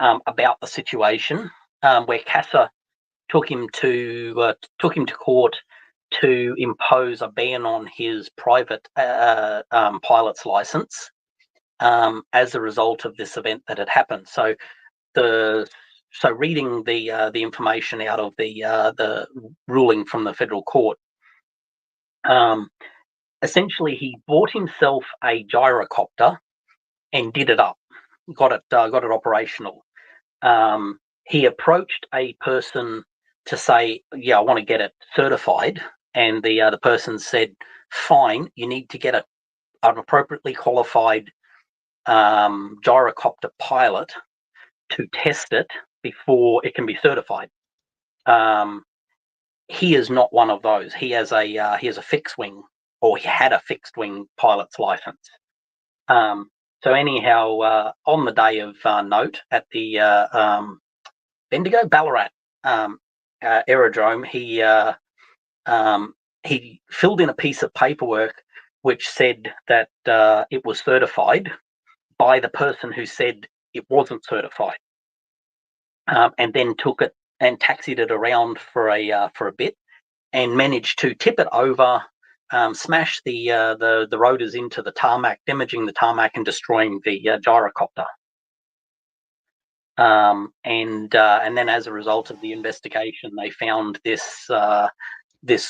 C: about the situation where CASA took him to court to impose a ban on his private pilot's license as a result of this event that had happened. So reading the information out of the ruling from the federal court. Essentially, he bought himself a gyrocopter and did it up, got it operational. He approached a person to say, "Yeah, I want to get it certified," and the person said, "Fine, you need to get an appropriately qualified gyrocopter pilot to test it before it can be certified." He is not one of those. He has a fixed wing, or he had a fixed wing pilot's license. So anyhow, on the day of note at the Bendigo Ballarat aerodrome, he filled in a piece of paperwork which said that it was certified by the person who said it wasn't certified, and then took it and taxied it around for a bit, and managed to tip it over, smash the rotors into the tarmac, damaging the tarmac and destroying the gyrocopter. And then, as a result of the investigation, they found this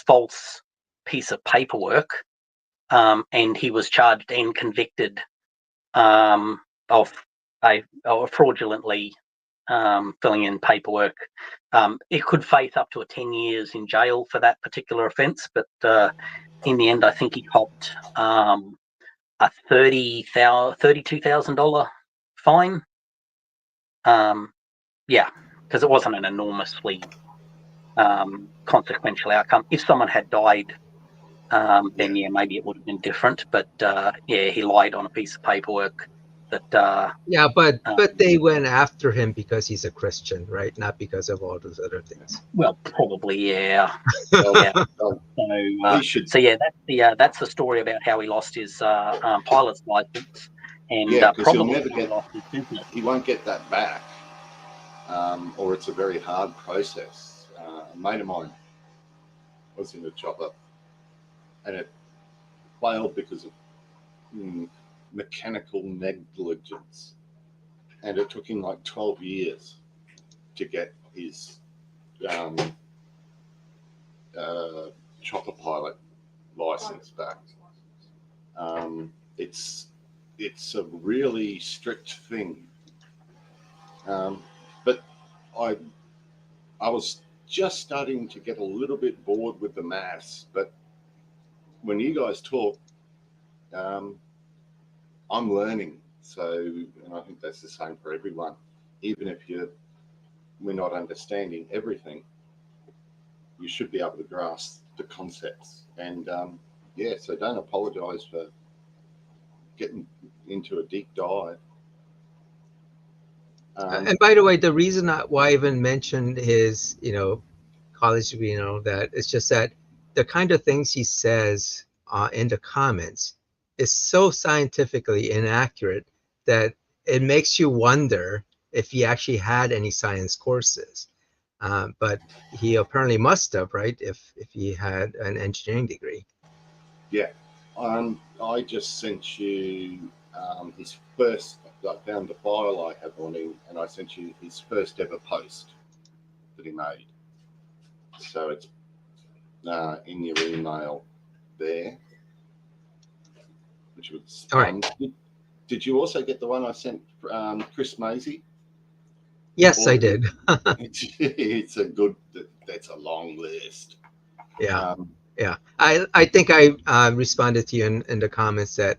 C: false piece of paperwork, and he was charged and convicted of fraudulently filling in paperwork. It could face up to 10 years in jail for that particular offence, but in the end, I think he copped a $32,000 fine. Yeah, because it wasn't an enormously consequential outcome. If someone had died, then yeah, maybe it would have been different. But yeah, he lied on a piece of paperwork. That
A: yeah, but they went after him because he's a Christian, right? Not because of all those other things.
C: Well, probably, yeah.
B: They'll
C: So yeah, that's the story about how he lost his pilot's license, and
B: because he'll
C: probably
B: never get.
C: lost his business.
B: He won't get that back, or it's a very hard process. A mate of mine was in a chopper, and it failed because of mechanical negligence, and it took him like 12 years to get his chopper pilot license back. It's a really strict thing, but I was just starting to get a little bit bored with the maths. But when you guys talk, I'm learning. So, and I think that's the same for everyone. Even if we're not understanding everything, you should be able to grasp the concepts. And so don't apologize for getting into a deep dive.
A: And by the way, the reason why I even mentioned his, college degree and all that, it's just that the kind of things he says in the comments is so scientifically inaccurate that it makes you wonder if he actually had any science courses. But he apparently must have, right? If he had an engineering degree.
B: Yeah. I just sent you his first. I found the file I have on him, and I sent you his first ever post that he made. So it's in your email there, which was
A: all right.
B: Did you also get the one I sent Chris Maisie?
A: Yes, I did.
B: It's a good. That's a long list.
A: Yeah. Yeah, I think I responded to you in the comments that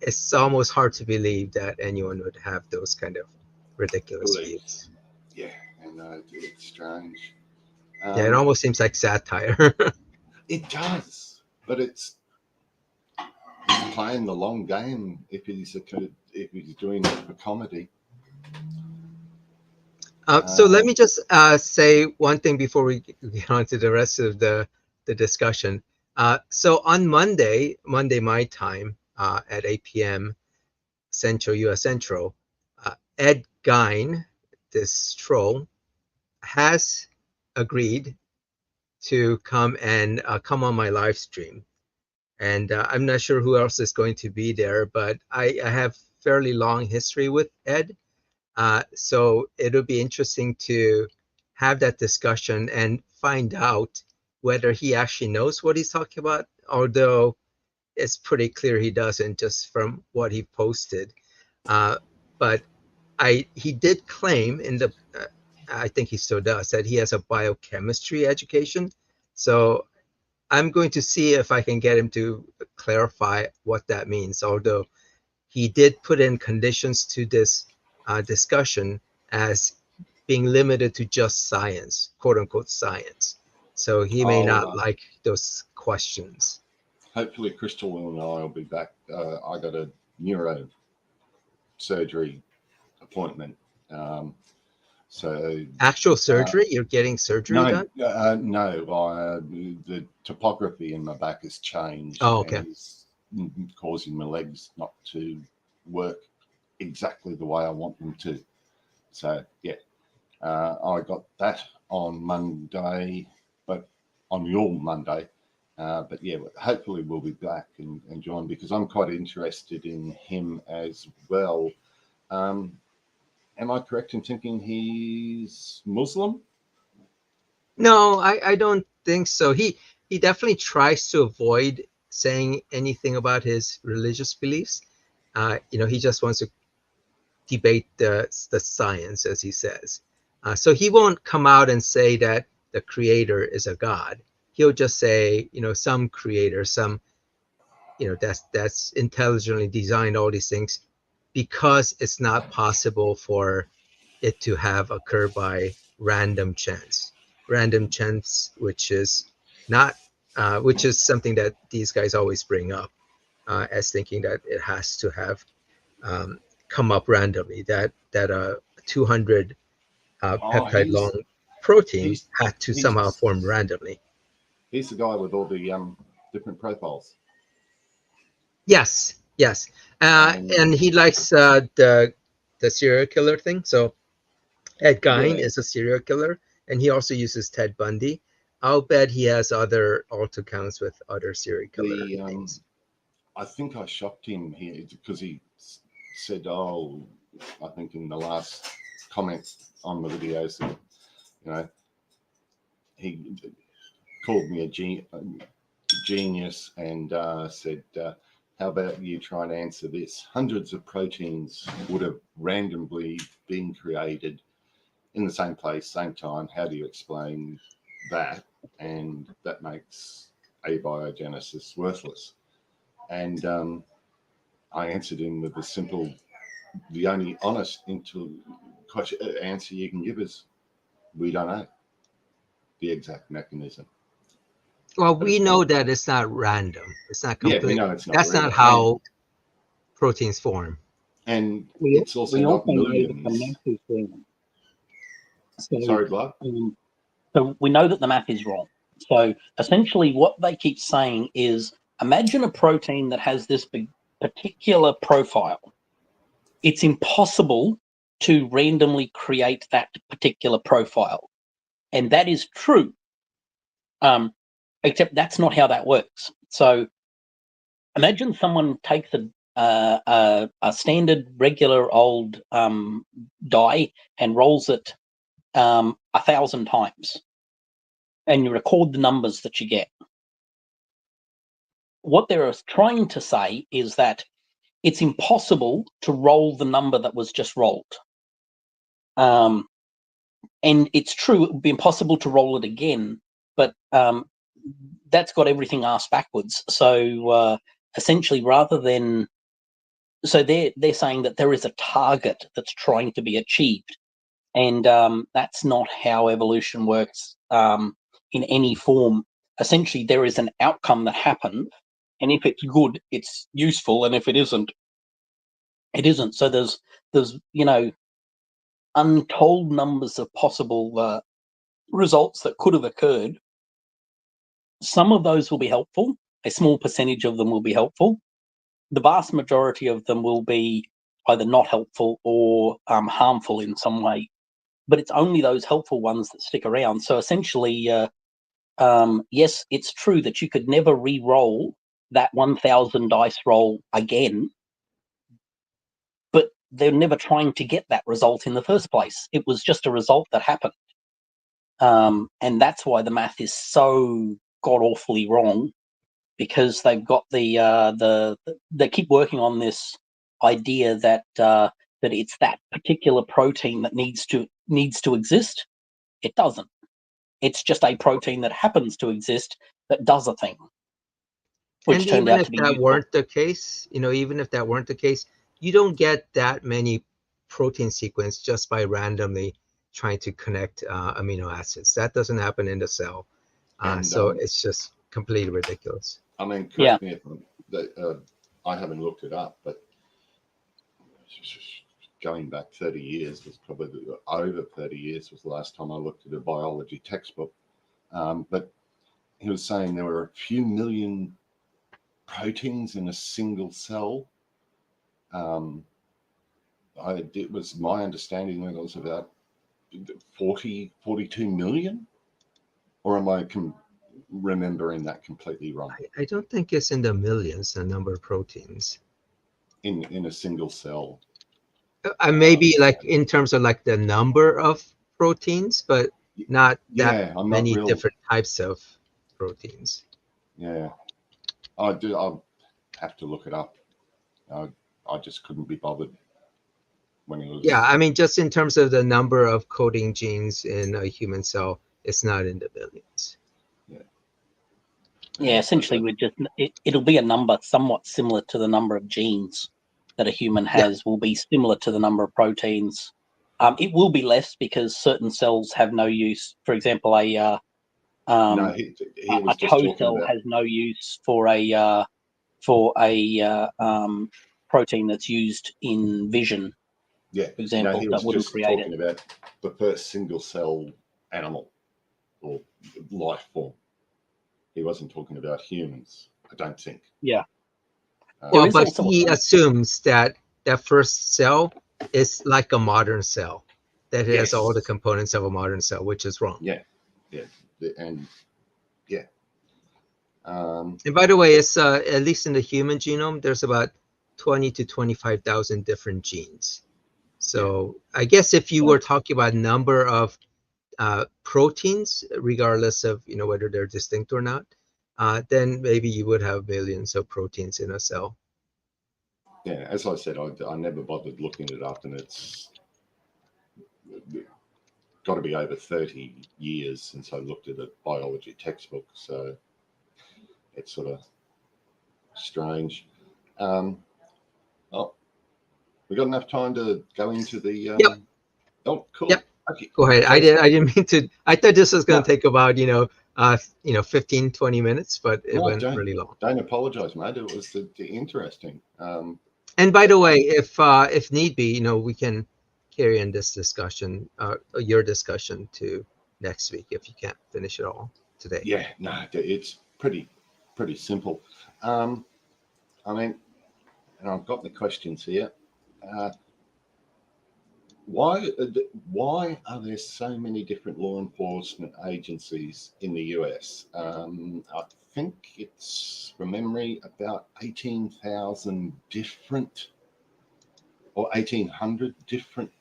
A: it's almost hard to believe that anyone would have those kind of ridiculous views.
B: Yeah, and it's strange.
A: Yeah, it almost seems like satire.
B: It does, but it's playing the long game if he's doing it for comedy.
A: So let me just say one thing before we get on to the rest of the discussion. So on Monday my time at 8 p.m. Central, U.S. Central, Ed Gein, this troll, has agreed to come on my live stream. And I'm not sure who else is going to be there, but I have fairly long history with Ed. So it'll be interesting to have that discussion and find out whether he actually knows what he's talking about, although it's pretty clear he doesn't just from what he posted. But he did claim I think he still does, that he has a biochemistry education. So I'm going to see if I can get him to clarify what that means, although he did put in conditions to this discussion as being limited to just science, quote unquote science. So he may not like those questions.
B: Hopefully Crystal and I will be back. I got a neuro surgery appointment. So
A: actual surgery? You're getting surgery done?
B: No. The topography in my back has changed.
A: Oh, okay.
B: And it's causing my legs not to work exactly the way I want them to. So yeah, I got that on Monday, but on your Monday. But yeah, hopefully we'll be back and join, because I'm quite interested in him as well. Am I correct in thinking he's Muslim?
A: No, I don't think so. He definitely tries to avoid saying anything about his religious beliefs. He just wants to debate the science, as he says. So he won't come out and say that the creator is a god. He'll just say, some creator, some, that's intelligently designed all these things, because it's not possible for it to have occurred by random chance, which is something that these guys always bring up as thinking that it has to have come up randomly, that a 200 peptide long protein had to somehow form randomly.
B: He's the guy with all the different profiles.
A: Yes, yes, and he likes the serial killer thing. So Ed Gein is a serial killer, and he also uses Ted Bundy. I'll bet he has other alt accounts with other serial killer things.
B: I think I shocked him here because he said, "Oh, I think in the last comment on the videos, that, you know, he called me a genius and said." How about you try and answer this? Hundreds of proteins would have randomly been created in the same place, same time. How do you explain that? And that makes abiogenesis worthless. And I answered him with the only honest answer you can give is, we don't know the exact mechanism.
A: Well, we know that it's not random. It's not complete.
B: Yeah, we know it's not.
A: That's not how proteins form.
B: And it's also not millions.
C: So,
B: sorry, Blood.
C: So we know that the math is wrong. So essentially what they keep saying is, imagine a protein that has this particular profile. It's impossible to randomly create that particular profile. And that is true. Except that's not how that works. So imagine someone takes a standard, regular old die and rolls it 1,000 times, and you record the numbers that you get. What they're trying to say is that it's impossible to roll the number that was just rolled. And it's true, it would be impossible to roll it again, but that's got everything asked backwards. So essentially, rather than, so they're saying that there is a target that's trying to be achieved, and that's not how evolution works in any form. Essentially, there is an outcome that happened, and if it's good, it's useful, and if it isn't, it isn't. So there's untold numbers of possible results that could have occurred. Some of those will be helpful. A small percentage of them will be helpful. The vast majority of them will be either not helpful or harmful in some way. But it's only those helpful ones that stick around. So essentially, yes, it's true that you could never re-roll that 1,000 dice roll again, but they're never trying to get that result in the first place. It was just a result that happened. And that's why the math is so god-awfully wrong, because they've got they keep working on this idea that it's that particular protein that needs to exist. It doesn't. It's just a protein that happens to exist that does a thing.
A: Which and turned even out if to be that useful. Weren't the case, even if that weren't the case, you don't get that many protein sequence just by randomly trying to connect amino acids. That doesn't happen in the cell. So it's just completely ridiculous.
B: I mean, correct me if I haven't looked it up, but going back 30 years was probably over 30 years was the last time I looked at a biology textbook. But he was saying there were a few million proteins in a single cell. It was my understanding that it was about 42 million, or am I remembering that completely wrong?
A: I don't think it's in the millions, the number of proteins
B: in a single cell.
A: Maybe like in terms of like the number of proteins, but not that many different types of proteins.
B: Yeah, I'll have to look it up. I just couldn't be bothered when it was.
A: Yeah, I mean, just in terms of the number of coding genes in a human cell, it's not in the billions.
C: Yeah, essentially, it'll be a number somewhat similar to the number of genes that a human has. Will be similar to the number of proteins. It will be less because certain cells have no use. For example, a toe cell has no use for a protein that's used in vision.
B: Yeah,
C: for example,
B: he was just talking about the first single cell animal or life form. He wasn't talking about humans, I don't think.
C: Yeah.
A: Well, but he assumes that that first cell is like a modern cell, that it has all the components of a modern cell, which is wrong.
B: Yeah, yeah, and yeah.
A: And by the way, it's at least in the human genome, there's about 20 to 25,000 different genes. So I guess if you were talking about number of proteins, regardless of whether they're distinct or not, then maybe you would have millions of proteins in a cell.
B: Yeah, as I said, I never bothered looking it up, and it's got to be over 30 years since I looked at a biology textbook, so it's sort of strange. Oh, we got enough time to go into the.
A: Yep.
B: Oh, cool.
A: Yep.
B: Okay.
A: Go ahead. I didn't mean to. I thought this was going to take about 15, 20 minutes, but it went really long.
B: Don't apologize, mate. It was interesting.
A: And by the way, if need be, we can carry on this discussion, your discussion, to next week if you can't finish it all today.
B: Yeah, no, it's pretty simple. I mean, and I've got the questions here. Why are there so many different law enforcement agencies in the US? I think it's, from memory, about 18,000 different, or 1,800 different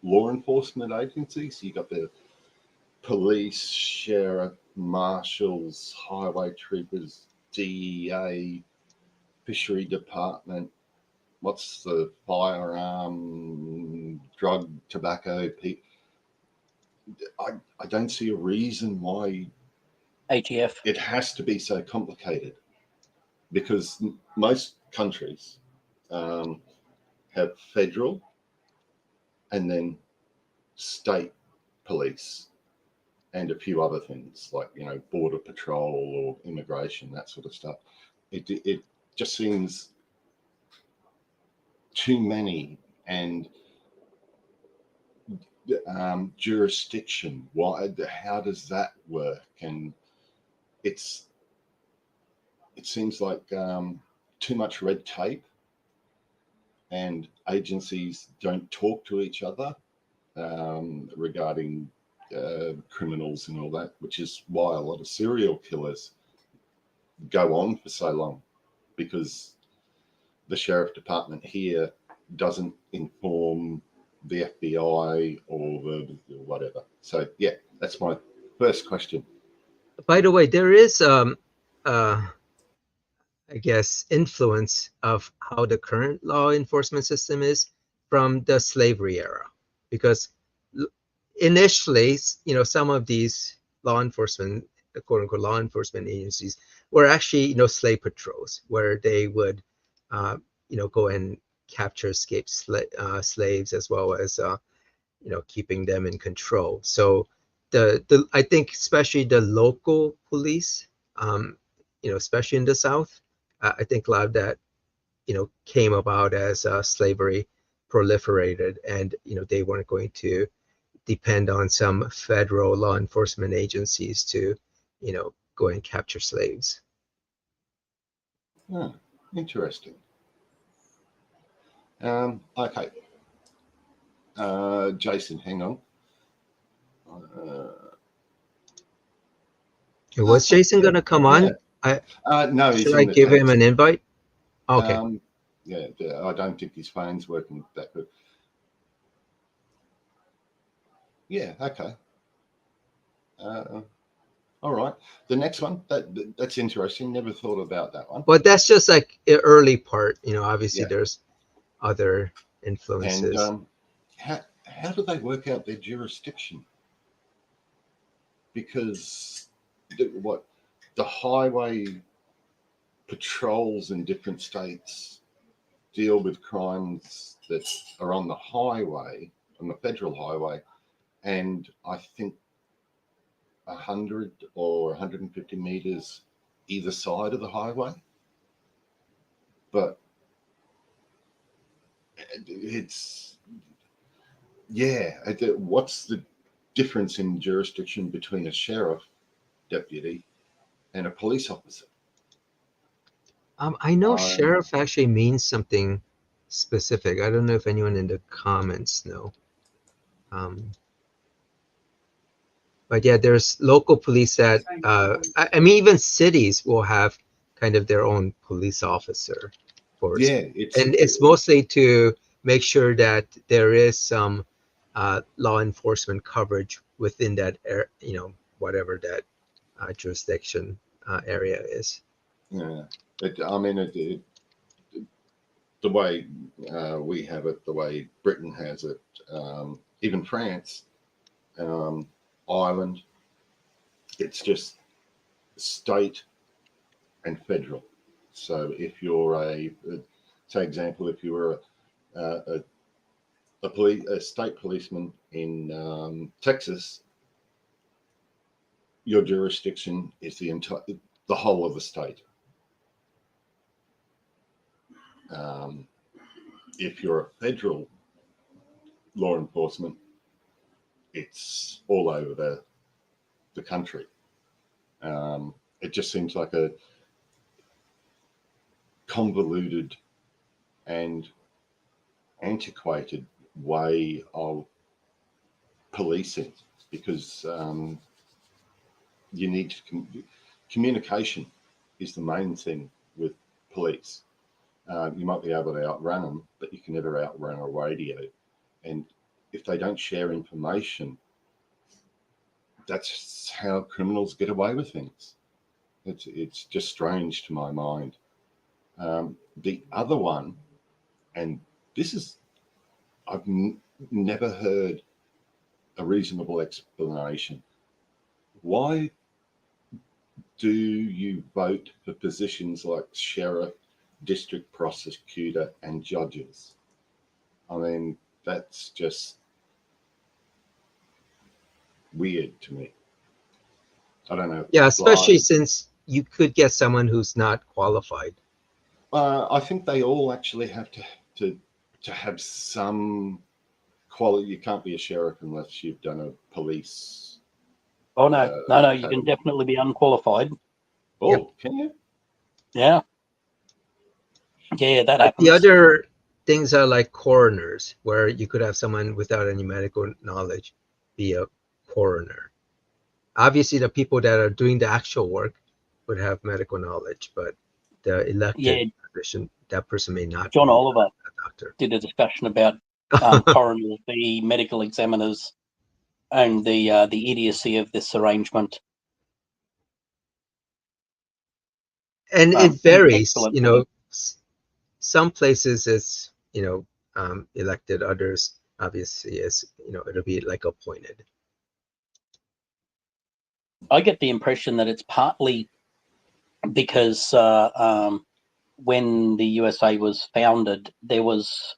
B: law enforcement agencies. You got the police, sheriff, marshals, highway troopers, DEA, fishery department. What's the firearm, drug, tobacco? I don't see a reason why
C: ATF.
B: it has to be so complicated, because most countries have federal and then state police and a few other things like, border patrol or immigration, that sort of stuff. It just seems too many, and jurisdiction. How does that work? And it seems like too much red tape, and agencies don't talk to each other regarding criminals and all that, which is why a lot of serial killers go on for so long, because the sheriff department here doesn't inform the FBI or the whatever. So yeah, that's my first question.
A: By the way, there is I guess influence of how the current law enforcement system is from the slavery era, because initially, some of these law enforcement, quote unquote, law enforcement agencies were actually, slave patrols, where they would, go and capture escaped slaves, as well as, keeping them in control. So I think especially the local police, especially in the South, I think a lot of that, came about as slavery proliferated, and they weren't going to depend on some federal law enforcement agencies to, go and capture slaves.
B: Oh, interesting. Okay. Jason, hang on.
A: Was Jason going to come on?
B: No, he's
A: should I give him an invite? Okay.
B: Yeah, I don't think his phone's working that good. Yeah, okay. All right. The next one, that's interesting. Never thought about that one.
A: But that's just like the early part. Obviously there's other influences.
B: And how do they work out their jurisdiction? Because the highway patrols in different states deal with crimes that are on the highway, on the federal highway, and I think 100 or 150 meters either side of the highway. But what's the difference in jurisdiction between a sheriff deputy and a police officer.
A: I know sheriff actually means something specific. I don't know if anyone in the comments know. But yeah, there's local police that, I mean, even cities will have kind of their own police officer force.
B: Yeah,
A: and it's mostly to make sure that there is some law enforcement coverage within that, whatever that jurisdiction area is.
B: Yeah, I mean, the way we have it, the way Britain has it, even France, Ireland, it's just state and federal. So if you're say example, if you were a state policeman in Texas, your jurisdiction is the whole of the state. If you're a federal law enforcement, it's all over the country. It just seems like a convoluted and antiquated way of policing, because you need communication is the main thing with police. You might be able to outrun them, but you can never outrun a radio. And if they don't share information, that's how criminals get away with things. It's just strange to my mind. The other one, and this is, I've never heard a reasonable explanation. Why do you vote for positions like sheriff, district prosecutor, and judges? I mean, that's just weird to me. I don't know.
A: Yeah, especially since you could get someone who's not qualified.
B: I think they all actually have to have some quality. You can't be a sheriff unless you've done a police.
C: Oh no, you can definitely be unqualified.
B: Oh, yep. Can you?
C: Yeah, that happens.
A: The other things are like coroners, where you could have someone without any medical knowledge be a coroner. Obviously, the people that are doing the actual work would have medical knowledge, but the elected position, that person may not.
C: John Oliver did a discussion about coroners, the medical examiners, and the idiocy of this arrangement.
A: And it varies, some places it's, elected, others obviously is, it'll be like appointed.
C: I get the impression that it's partly because when the USA was founded, there was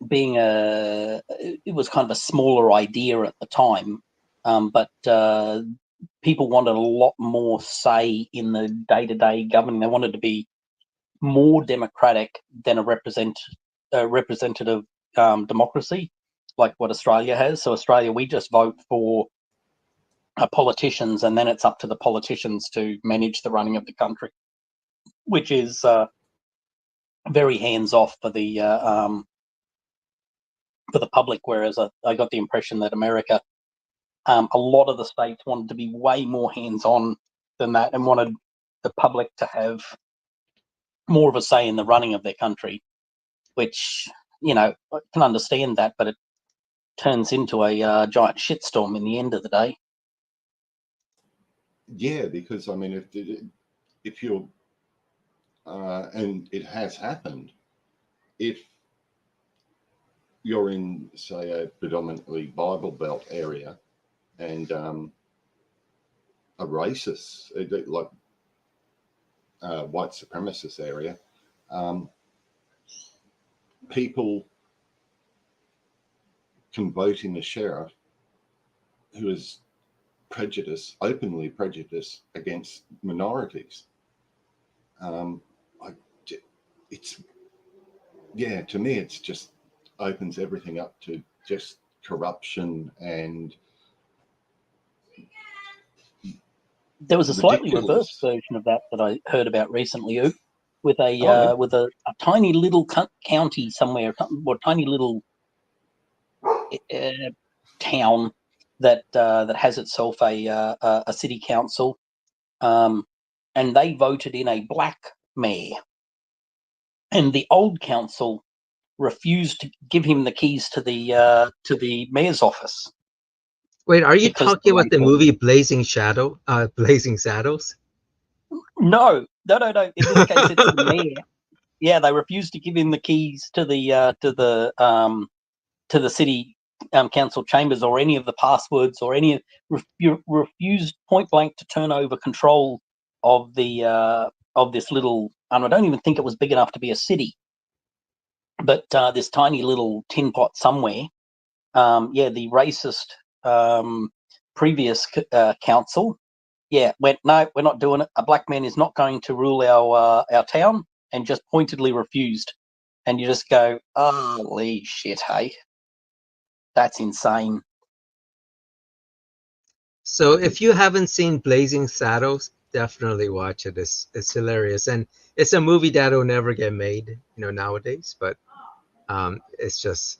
C: it was kind of a smaller idea at the time, but people wanted a lot more say in the day-to-day governing. They wanted to be more democratic than a representative democracy like what Australia has. So Australia, we just vote for politicians, and then it's up to the politicians to manage the running of the country, which is very hands-off for the public. Whereas I got the impression that America, a lot of the states wanted to be way more hands-on than that, and wanted the public to have more of a say in the running of their country, which, I can understand that, but it turns into a giant shitstorm in the end of the day.
B: Yeah, because I mean, if you're, and it has happened, if you're in, say, a predominantly Bible Belt area, and a racist, like white supremacist area, people can vote in a sheriff who is openly prejudiced against minorities. To me, it's just opens everything up to just corruption and
C: There was a slightly reversed
B: ridiculous.
C: version of that I heard about recently, Oop, with a
B: Oh, yeah.
C: with a tiny little county somewhere, or tiny little town that has itself a city council, and they voted in a black mayor, and the old council refused to give him the keys to the mayor's office.
A: Wait, are you
C: Because
A: talking about the movie Blazing Saddles?
C: No. In this case, it's the mayor. Yeah, they refused to give him the keys to the city council chambers, or any of the passwords, or any refused point blank to turn over control of this little. I don't even think it was big enough to be a city, but this tiny little tin pot somewhere. The racist previous council, went, no, we're not doing it. A black man is not going to rule our town, and just pointedly refused. And you just go, holy shit, hey, that's insane.
A: So if you haven't seen Blazing Saddles, definitely watch it. It's hilarious, and it's a movie that'll never get made, nowadays. But it's just,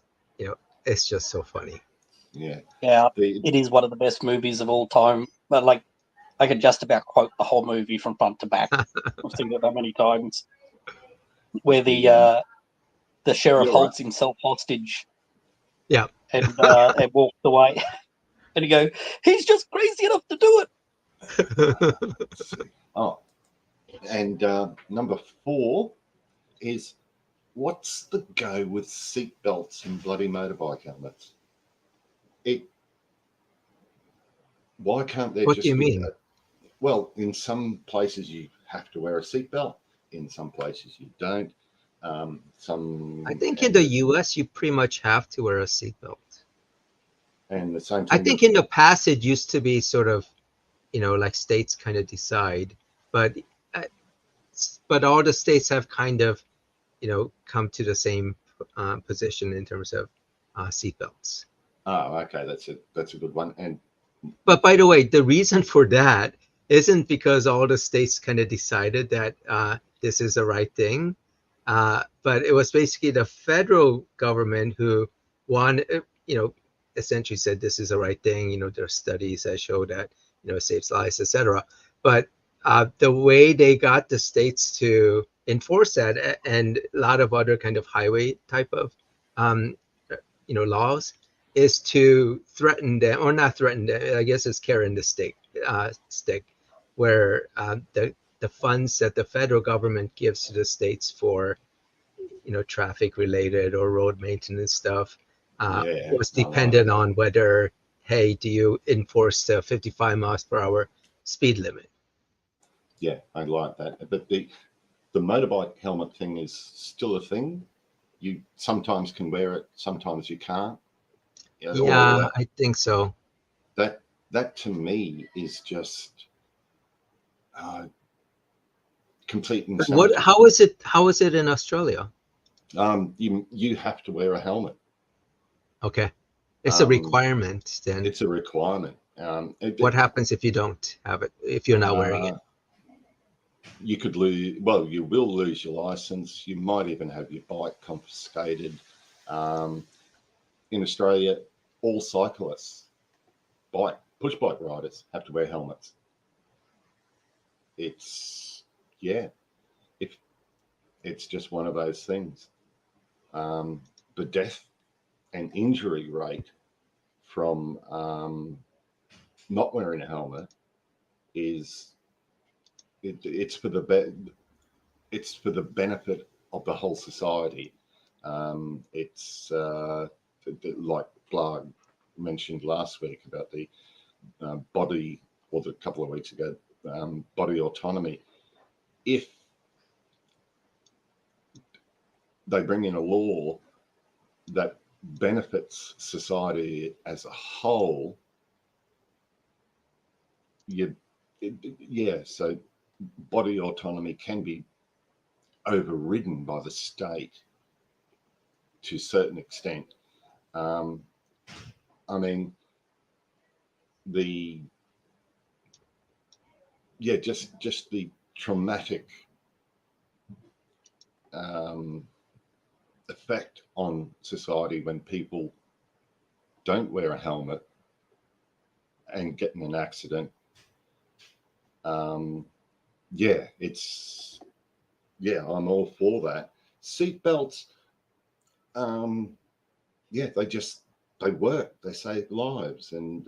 A: it's just so funny.
B: Yeah.
C: It is one of the best movies of all time. But like, I could just about quote the whole movie from front to back. I've seen it that many times. Where the sheriff holds himself hostage.
A: Yeah.
C: And walks away. And you go, he's just crazy enough to do
B: it. Oh, and number 4 is, what's the go with seatbelts and bloody motorbike helmets? Why can't there
A: what
B: just
A: do you
B: be
A: mean?
B: Well, in some places you have to wear a seatbelt. In some places you don't.
A: I think in the US you pretty much have to wear a seatbelt.
B: And the same thing.
A: I think in the past it used to be sort of, like states kind of decide, but all the states have kind of, come to the same position in terms of seatbelts.
B: Oh, okay, that's a good one.
A: But by the way, the reason for that isn't because all the states kind of decided that this is the right thing, but it was basically the federal government who essentially said this is the right thing. There are studies that show that it saves lives, etc. But the way they got the states to enforce that, and a lot of other kind of highway type of laws, is to threaten them, or not threaten them, I guess it's carrying the stick, where the funds that the federal government gives to the states for traffic related or road maintenance stuff was dependent on whether, hey, do you enforce the 55 miles per hour speed limit?
B: Yeah, I like that. But the motorbike helmet thing is still a thing. You sometimes can wear it, sometimes you can't.
A: Yeah, I think so.
B: That to me is just complete insanity.
A: How is it in Australia?
B: You have to wear a helmet.
A: Okay. It's a requirement then.
B: It's a requirement.
A: What happens if you don't have it, if you're not wearing it?
B: You could lose, well, you will lose your license. You might even have your bike confiscated. In Australia, all cyclists, push bike riders have to wear helmets. It's just one of those things. The death and injury rate from not wearing a helmet is it's for the benefit of the whole society. It's like Blah mentioned last week about the body, or a couple of weeks ago, body autonomy. If they bring in a law that benefits society as a whole, so body autonomy can be overridden by the state to a certain extent. I mean, the yeah, just the traumatic effect on society when people don't wear a helmet and get in an accident. Yeah, I'm all for that. Seatbelts, yeah, they work, they save lives, and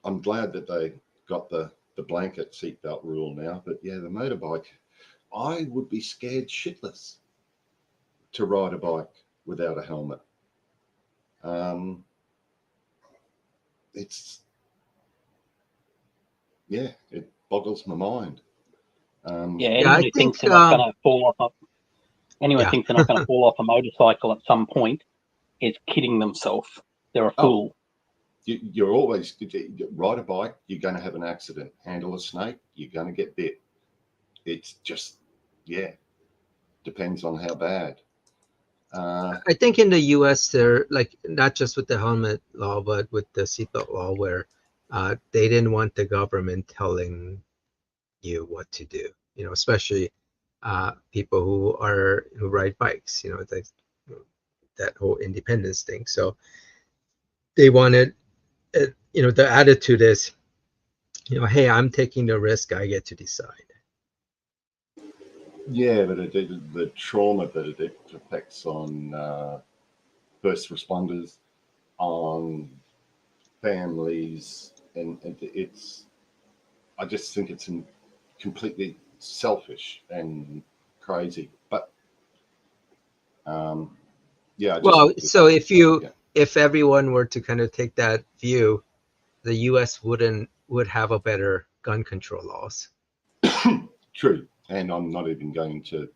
B: I'm glad that they got the blanket seatbelt rule now. But yeah, the motorbike, I would be scared shitless to ride a bike without a helmet. It boggles my mind.
C: Yeah,
A: Yeah,
C: anyone
A: I
C: who
A: think
C: thinks they're not going to fall off
A: yeah.
C: thinks they're not going to fall off a motorcycle at some point is kidding themselves. They're a fool.
B: You're always, you ride a bike, you're going to have an accident. Handle a snake, you're going to get bit. It's just, yeah, depends on how bad.
A: I think in the U.S. they're like not just with the helmet law, but with the seatbelt law, where they didn't want the government telling you what to do. You know, especially people who ride bikes. You know, that whole independence thing. So they wanted, you know, the attitude is, you know, hey, I'm taking the risk. I get to decide.
B: Yeah, but the trauma that it affects on first responders, on families, and I just think it's completely selfish and crazy. But yeah,
A: Well, so if everyone were to kind of take that view, the U.S. would have a better gun control laws.
B: True, and I'm not even going to.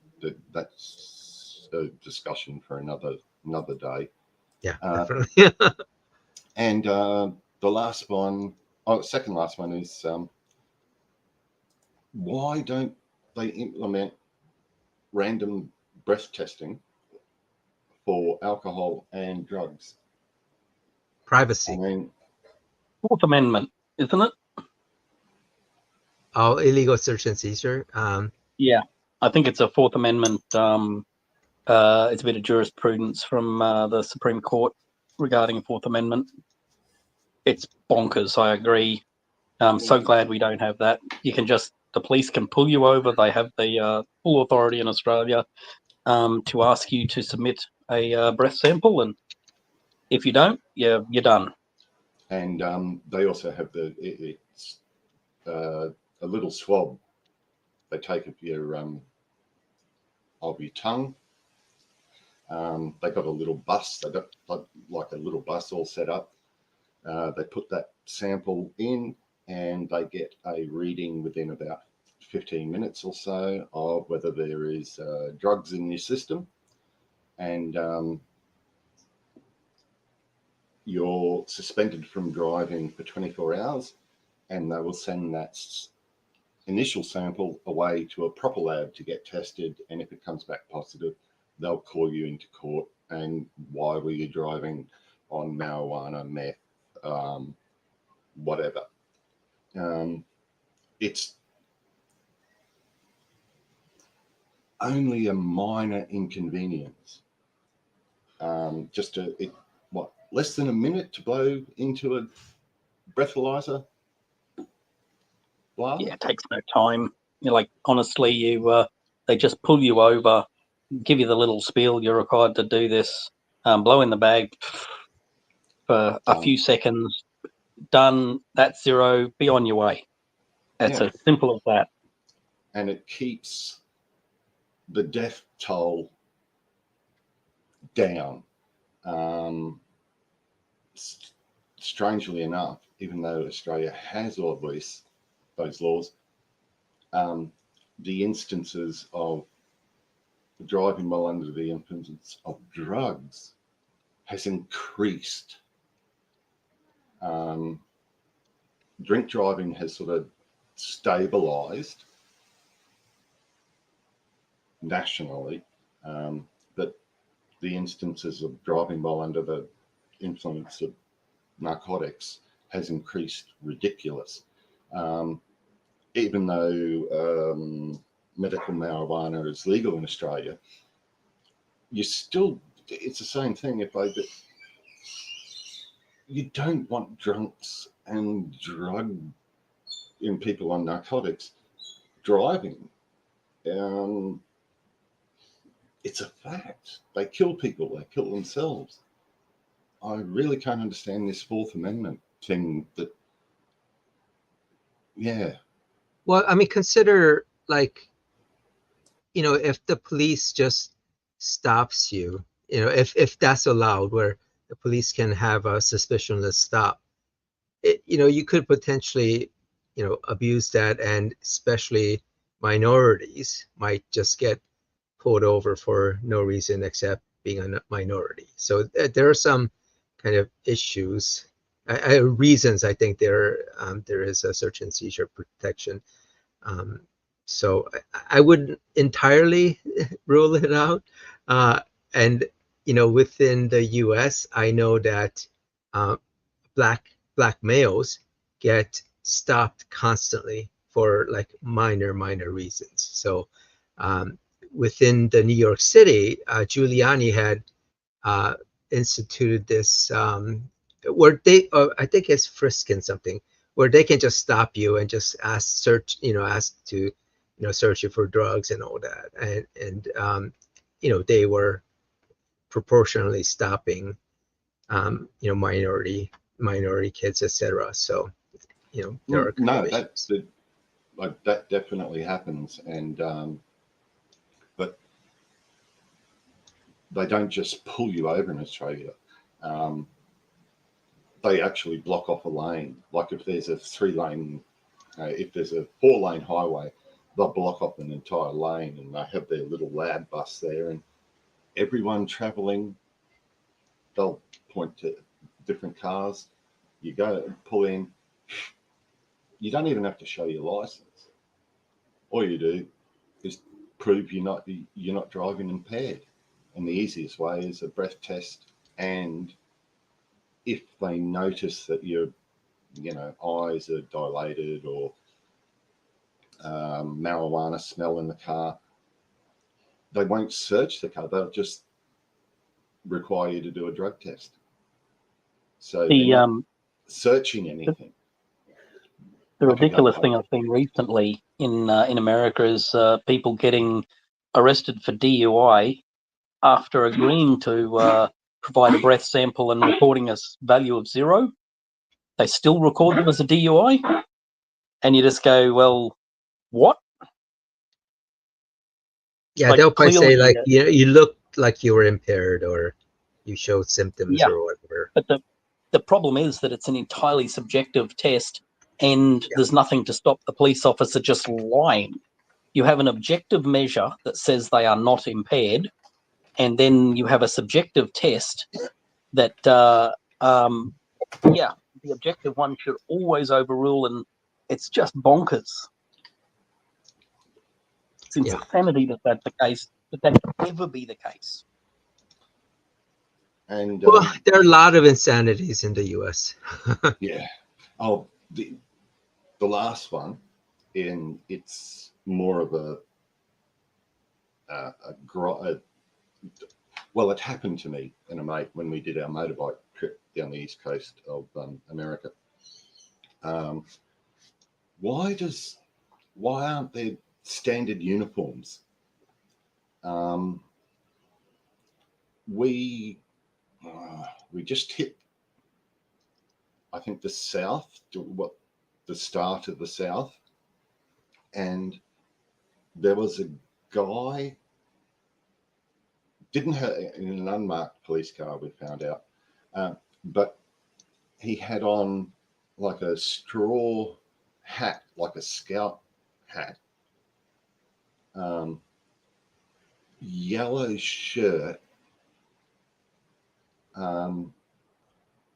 B: That's a discussion for another day.
A: Yeah, definitely.
B: And the last one, second last one is why don't they implement random breath testing for alcohol and drugs?
A: Privacy.
B: I mean,
C: Fourth Amendment, isn't it?
A: Oh, illegal search and seizure.
C: Yeah, I think it's a Fourth Amendment. It's a bit of jurisprudence from the Supreme Court regarding Fourth Amendment. It's bonkers. I agree. I'm so glad we don't have that. The police can pull you over. They have the full authority in Australia to ask you to submit a breath sample, and if you don't, you're done.
B: And they also have it's a little swab they take of your tongue. They got a little bus. They got like a little bus all set up. They put that sample in, and they get a reading within about 15 minutes or so of whether there is drugs in your system, and you're suspended from driving for 24 hours, and they will send that initial sample away to a proper lab to get tested, and if it comes back positive, they'll call you into court. And why were you driving on marijuana, meth, whatever? It's only a minor inconvenience. Less than a minute to blow into a breathalyzer? Blah.
C: Yeah, it takes no time. Honestly, they just pull you over, give you the little spiel. You're required to do this. Blow in the bag for a few seconds. Done. That's zero. Be on your way. It's as simple as that.
B: And it keeps the death toll down. Strangely enough, even though Australia has all those laws, the instances of driving while under the influence of drugs has increased. Drink driving has sort of stabilized nationally, but the instances of driving while under the influence of narcotics has increased ridiculous. Even though medical marijuana is legal in Australia, it's the same thing. You don't want drunks and people on narcotics driving. It's a fact. They kill people. They kill themselves. I really can't understand this Fourth Amendment thing.
A: Well, I mean, consider, like, if the police just stops you, if that's allowed, where the police can have a suspicionless stop, you could potentially, abuse that, and especially minorities might just get pulled over for no reason except being a minority. So there are some kind of issues, reasons. I think there is a search and seizure protection. So I wouldn't entirely rule it out. And within the U.S., I know that black males get stopped constantly for like minor reasons. So within the New York City, Giuliani had instituted this where I think it's frisking something, where they can just stop you and just ask to search you for drugs and all that, and they were proportionally stopping minority kids, etc. So there are
B: that definitely happens, and but they don't just pull you over in Australia. They actually block off a lane. Like if there's a 3-lane, if there's a 4-lane highway, they'll block off an entire lane, and they have their little lab bus there, and everyone traveling, they'll point to different cars. You go pull in. You don't even have to show your license. All you do is prove you're not driving impaired, and the easiest way is a breath test. And if they notice that your eyes are dilated, or marijuana smell in the car, they won't search the car. They'll just require you to do a drug test. So they're not searching anything.
C: The ridiculous thing I've seen recently in America is people getting arrested for DUI after agreeing to provide a breath sample and recording a value of 0. They still record them as a DUI, and you just go, well, what?
A: Yeah, like, they'll probably say, like, you looked like you were impaired, or you showed symptoms, or whatever.
C: But the problem is that it's an entirely subjective test, and there's nothing to stop the police officer just lying. You have an objective measure that says they are not impaired, and then you have a subjective test that, the objective one should always overrule, and it's just bonkers. It's insanity that that's the case, that could ever be the case.
B: And
A: well, there are a lot of insanities in the U.S.
B: Yeah. Oh, the last one, and it's more of well, it happened to me and a mate when we did our motorbike trip down the east coast of America. Why aren't there standard uniforms? We just hit, I think, the south, the start of the south, and there was a guy, didn't have, in an unmarked police car, we found out, but he had on like a straw hat, like a scout hat, yellow shirt,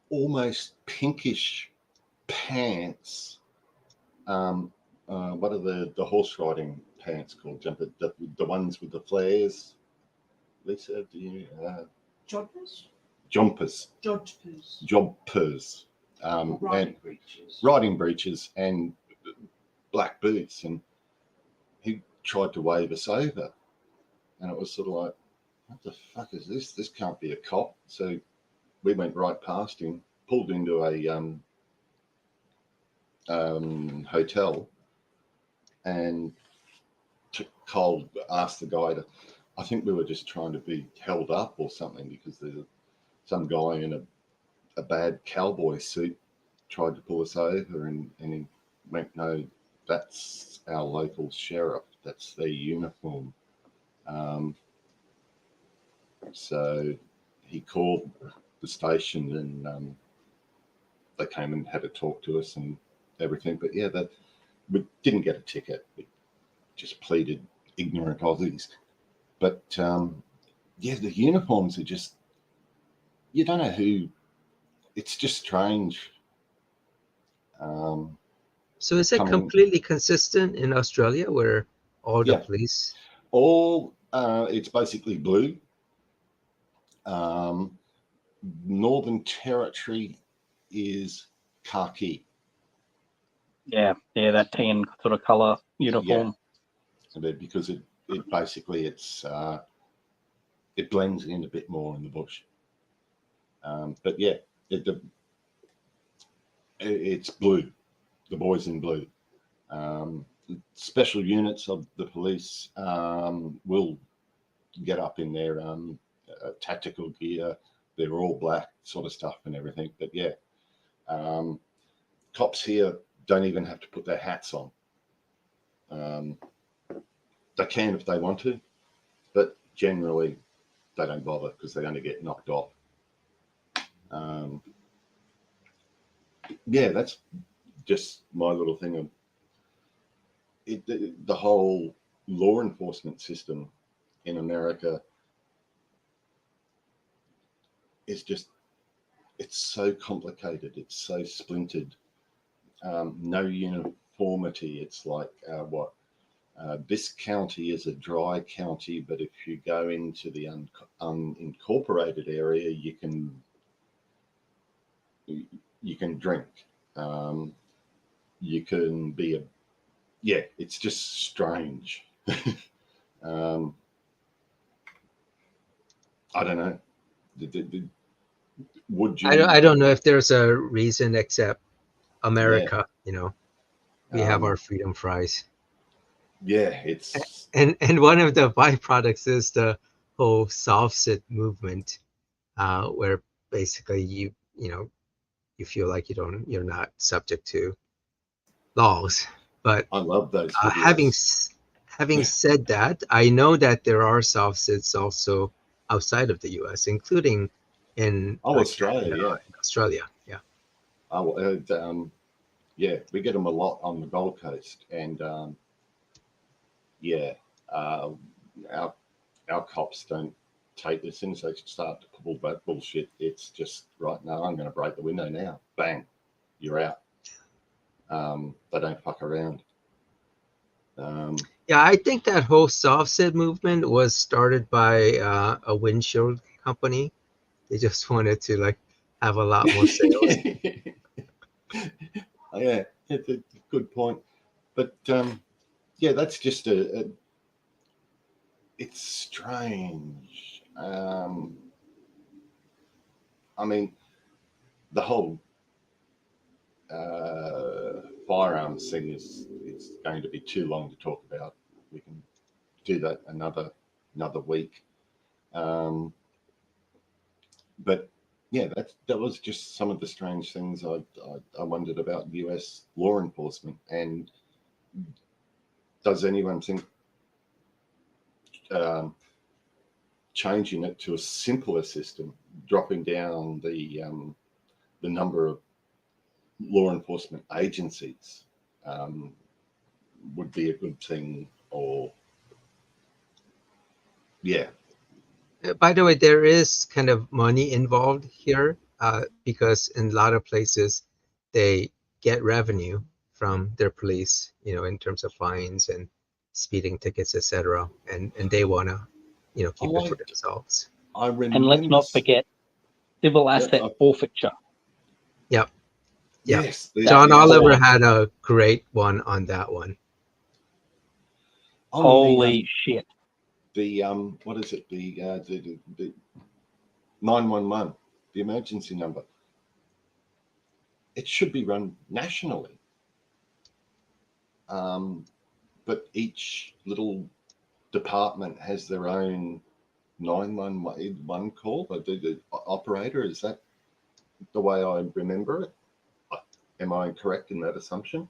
B: almost pinkish pants. What are the horse riding pants called? Jumper, the ones with the flares. Lisa, do you?
E: Joggers?
B: Jumpers.
E: Jodhpurs.
B: Jumpers. riding breeches and black boots, and he tried to wave us over, and it was sort of like, what the fuck is this? This can't be a cop. So we went right past him, pulled into a hotel, and asked the guy to, I think we were just trying to be held up or something, because there's some guy in a bad cowboy suit tried to pull us over, and he went, no, that's our local sheriff. That's their uniform. So he called the station, and they came and had a talk to us and everything. But yeah, we didn't get a ticket. We just pleaded ignorant Aussies. But yeah, the uniforms are just, you don't know who. It's just strange.
A: So is it completely consistent in Australia, where all the police?
B: It's basically blue. Northern Territory is khaki.
C: Yeah, that tan sort of colour uniform.
B: Yeah. Because it basically it blends in a bit more in the bush. But yeah, it's blue. The boys in blue. Special units of the police will get up in their tactical gear. They're all black sort of stuff and everything. But yeah, cops here don't even have to put their hats on. They can if they want to, but generally they don't bother because they're going to get knocked off. Yeah, that's just my little thing of the whole law enforcement system in America is just, it's so complicated, it's so splintered, no uniformity. It's like this county is a dry county, but if you go into the unincorporated area, you can drink. You can be it's just strange. I don't know. Would you?
A: I don't know if there's a reason except America. We have our freedom fries.
B: Yeah, it's
A: and one of the byproducts is the whole soft sit movement, where basically you feel like you're not subject to laws. But
B: I love those
A: videos. Having said that, I know that there are soft sits also outside of the U.S., including in
B: Australia.
A: Canada, Australia, yeah.
B: Yeah, we get them a lot on the Gold Coast, and our cops don't take this. As soon as they start to pull that bullshit, it's just right now. I'm going to break the window now. Bang, you're out. They don't fuck around.
A: Yeah, I think that whole soft sit movement was started by a windshield company. They just wanted to have a lot more sales.
B: Yeah, it's a good point. But yeah, that's just it's strange. I mean, the whole firearms thing is going to be too long to talk about. We can do that another week. But yeah, that was just some of the strange things I wondered about US law enforcement. And does anyone think changing it to a simpler system, dropping down the number of law enforcement agencies would be a good thing? Or
A: by the way, there is kind of money involved here, because in a lot of places they get revenue from their police, in terms of fines and speeding tickets, etc., and they want to keep it for themselves.
C: And let's not forget civil asset forfeiture.
A: Yep. Yeah.
B: Yes,
A: John
C: was
A: Oliver
C: awesome.
A: had a great one on that one.
C: Holy shit.
B: The what is it? The 911, the emergency number. It should be run nationally, but each little department has their own 911 call. The operator, is that the way I remember it? Am I correct in that assumption?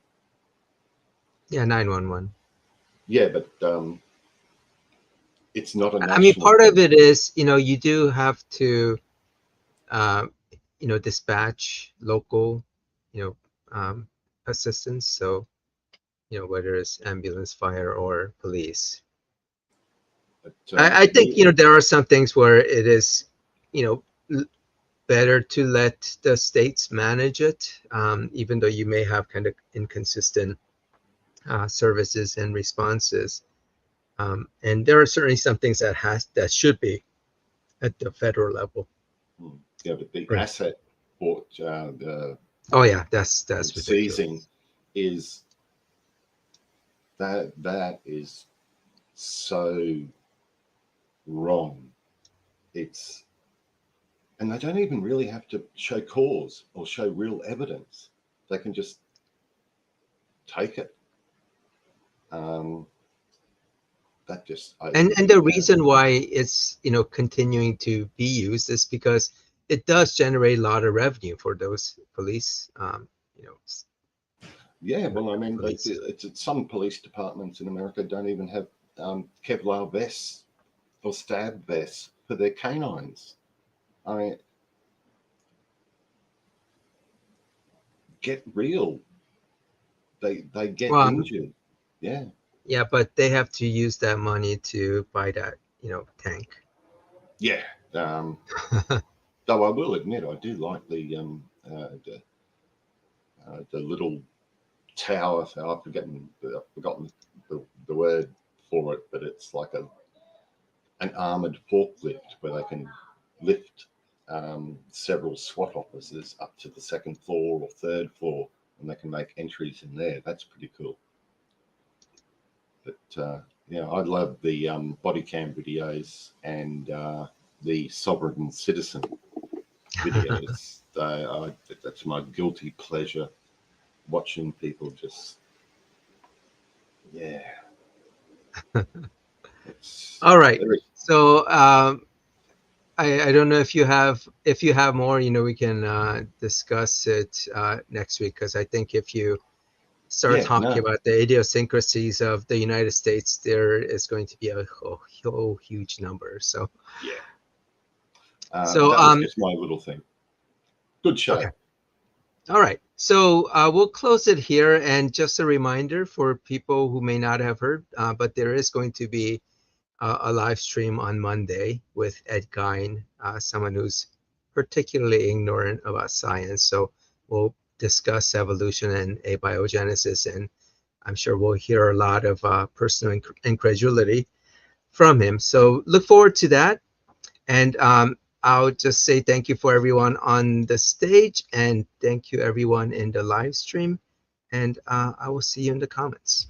A: Yeah, 911.
B: Yeah, but it's not a national.
A: I mean, part of it is, you do have to, dispatch local, assistance. So, whether it's ambulance, fire, or police.
B: But,
A: I think, there are some things where it is, better to let the states manage it, even though you may have kind of inconsistent services and responses. And there are certainly some things that should be at the federal level.
B: yeah, but the
A: Right.
B: asset port, the
A: Oh yeah, that's ridiculous.
B: seizing is that is so wrong. And they don't even really have to show cause or show real evidence. They can just take it. That just
A: and the reason why it's continuing to be used is because it does generate a lot of revenue for those police.
B: Yeah, well, I mean,
A: police.
B: it's some police departments in America don't even have Kevlar vests or stab vests for their canines. Get real. They get injured. Yeah.
A: Yeah, but they have to use that money to buy that tank.
B: Yeah. Though I will admit, I do like the little tower. I've forgotten the word for it, but it's like an armored forklift where they can lift several SWAT officers up to the second floor or third floor, and they can make entries in there. That's pretty cool. But I love the body cam videos and the sovereign citizen videos. That's my guilty pleasure, watching people just, yeah.
A: All right. So I don't know if you have more, we can discuss it next week, because I think if you start talking about the idiosyncrasies of the United States, there is going to be a whole huge number. So
B: yeah. So that was just my little thing. Good show.
A: Okay. All right. So we'll close it here. And just a reminder for people who may not have heard, but there is going to be a live stream on Monday with Ed Gein, someone who's particularly ignorant about science. So we'll discuss evolution and abiogenesis, and I'm sure we'll hear a lot of personal incredulity from him. So look forward to that. And I'll just say thank you for everyone on the stage, and thank you everyone in the live stream. And I will see you in the comments.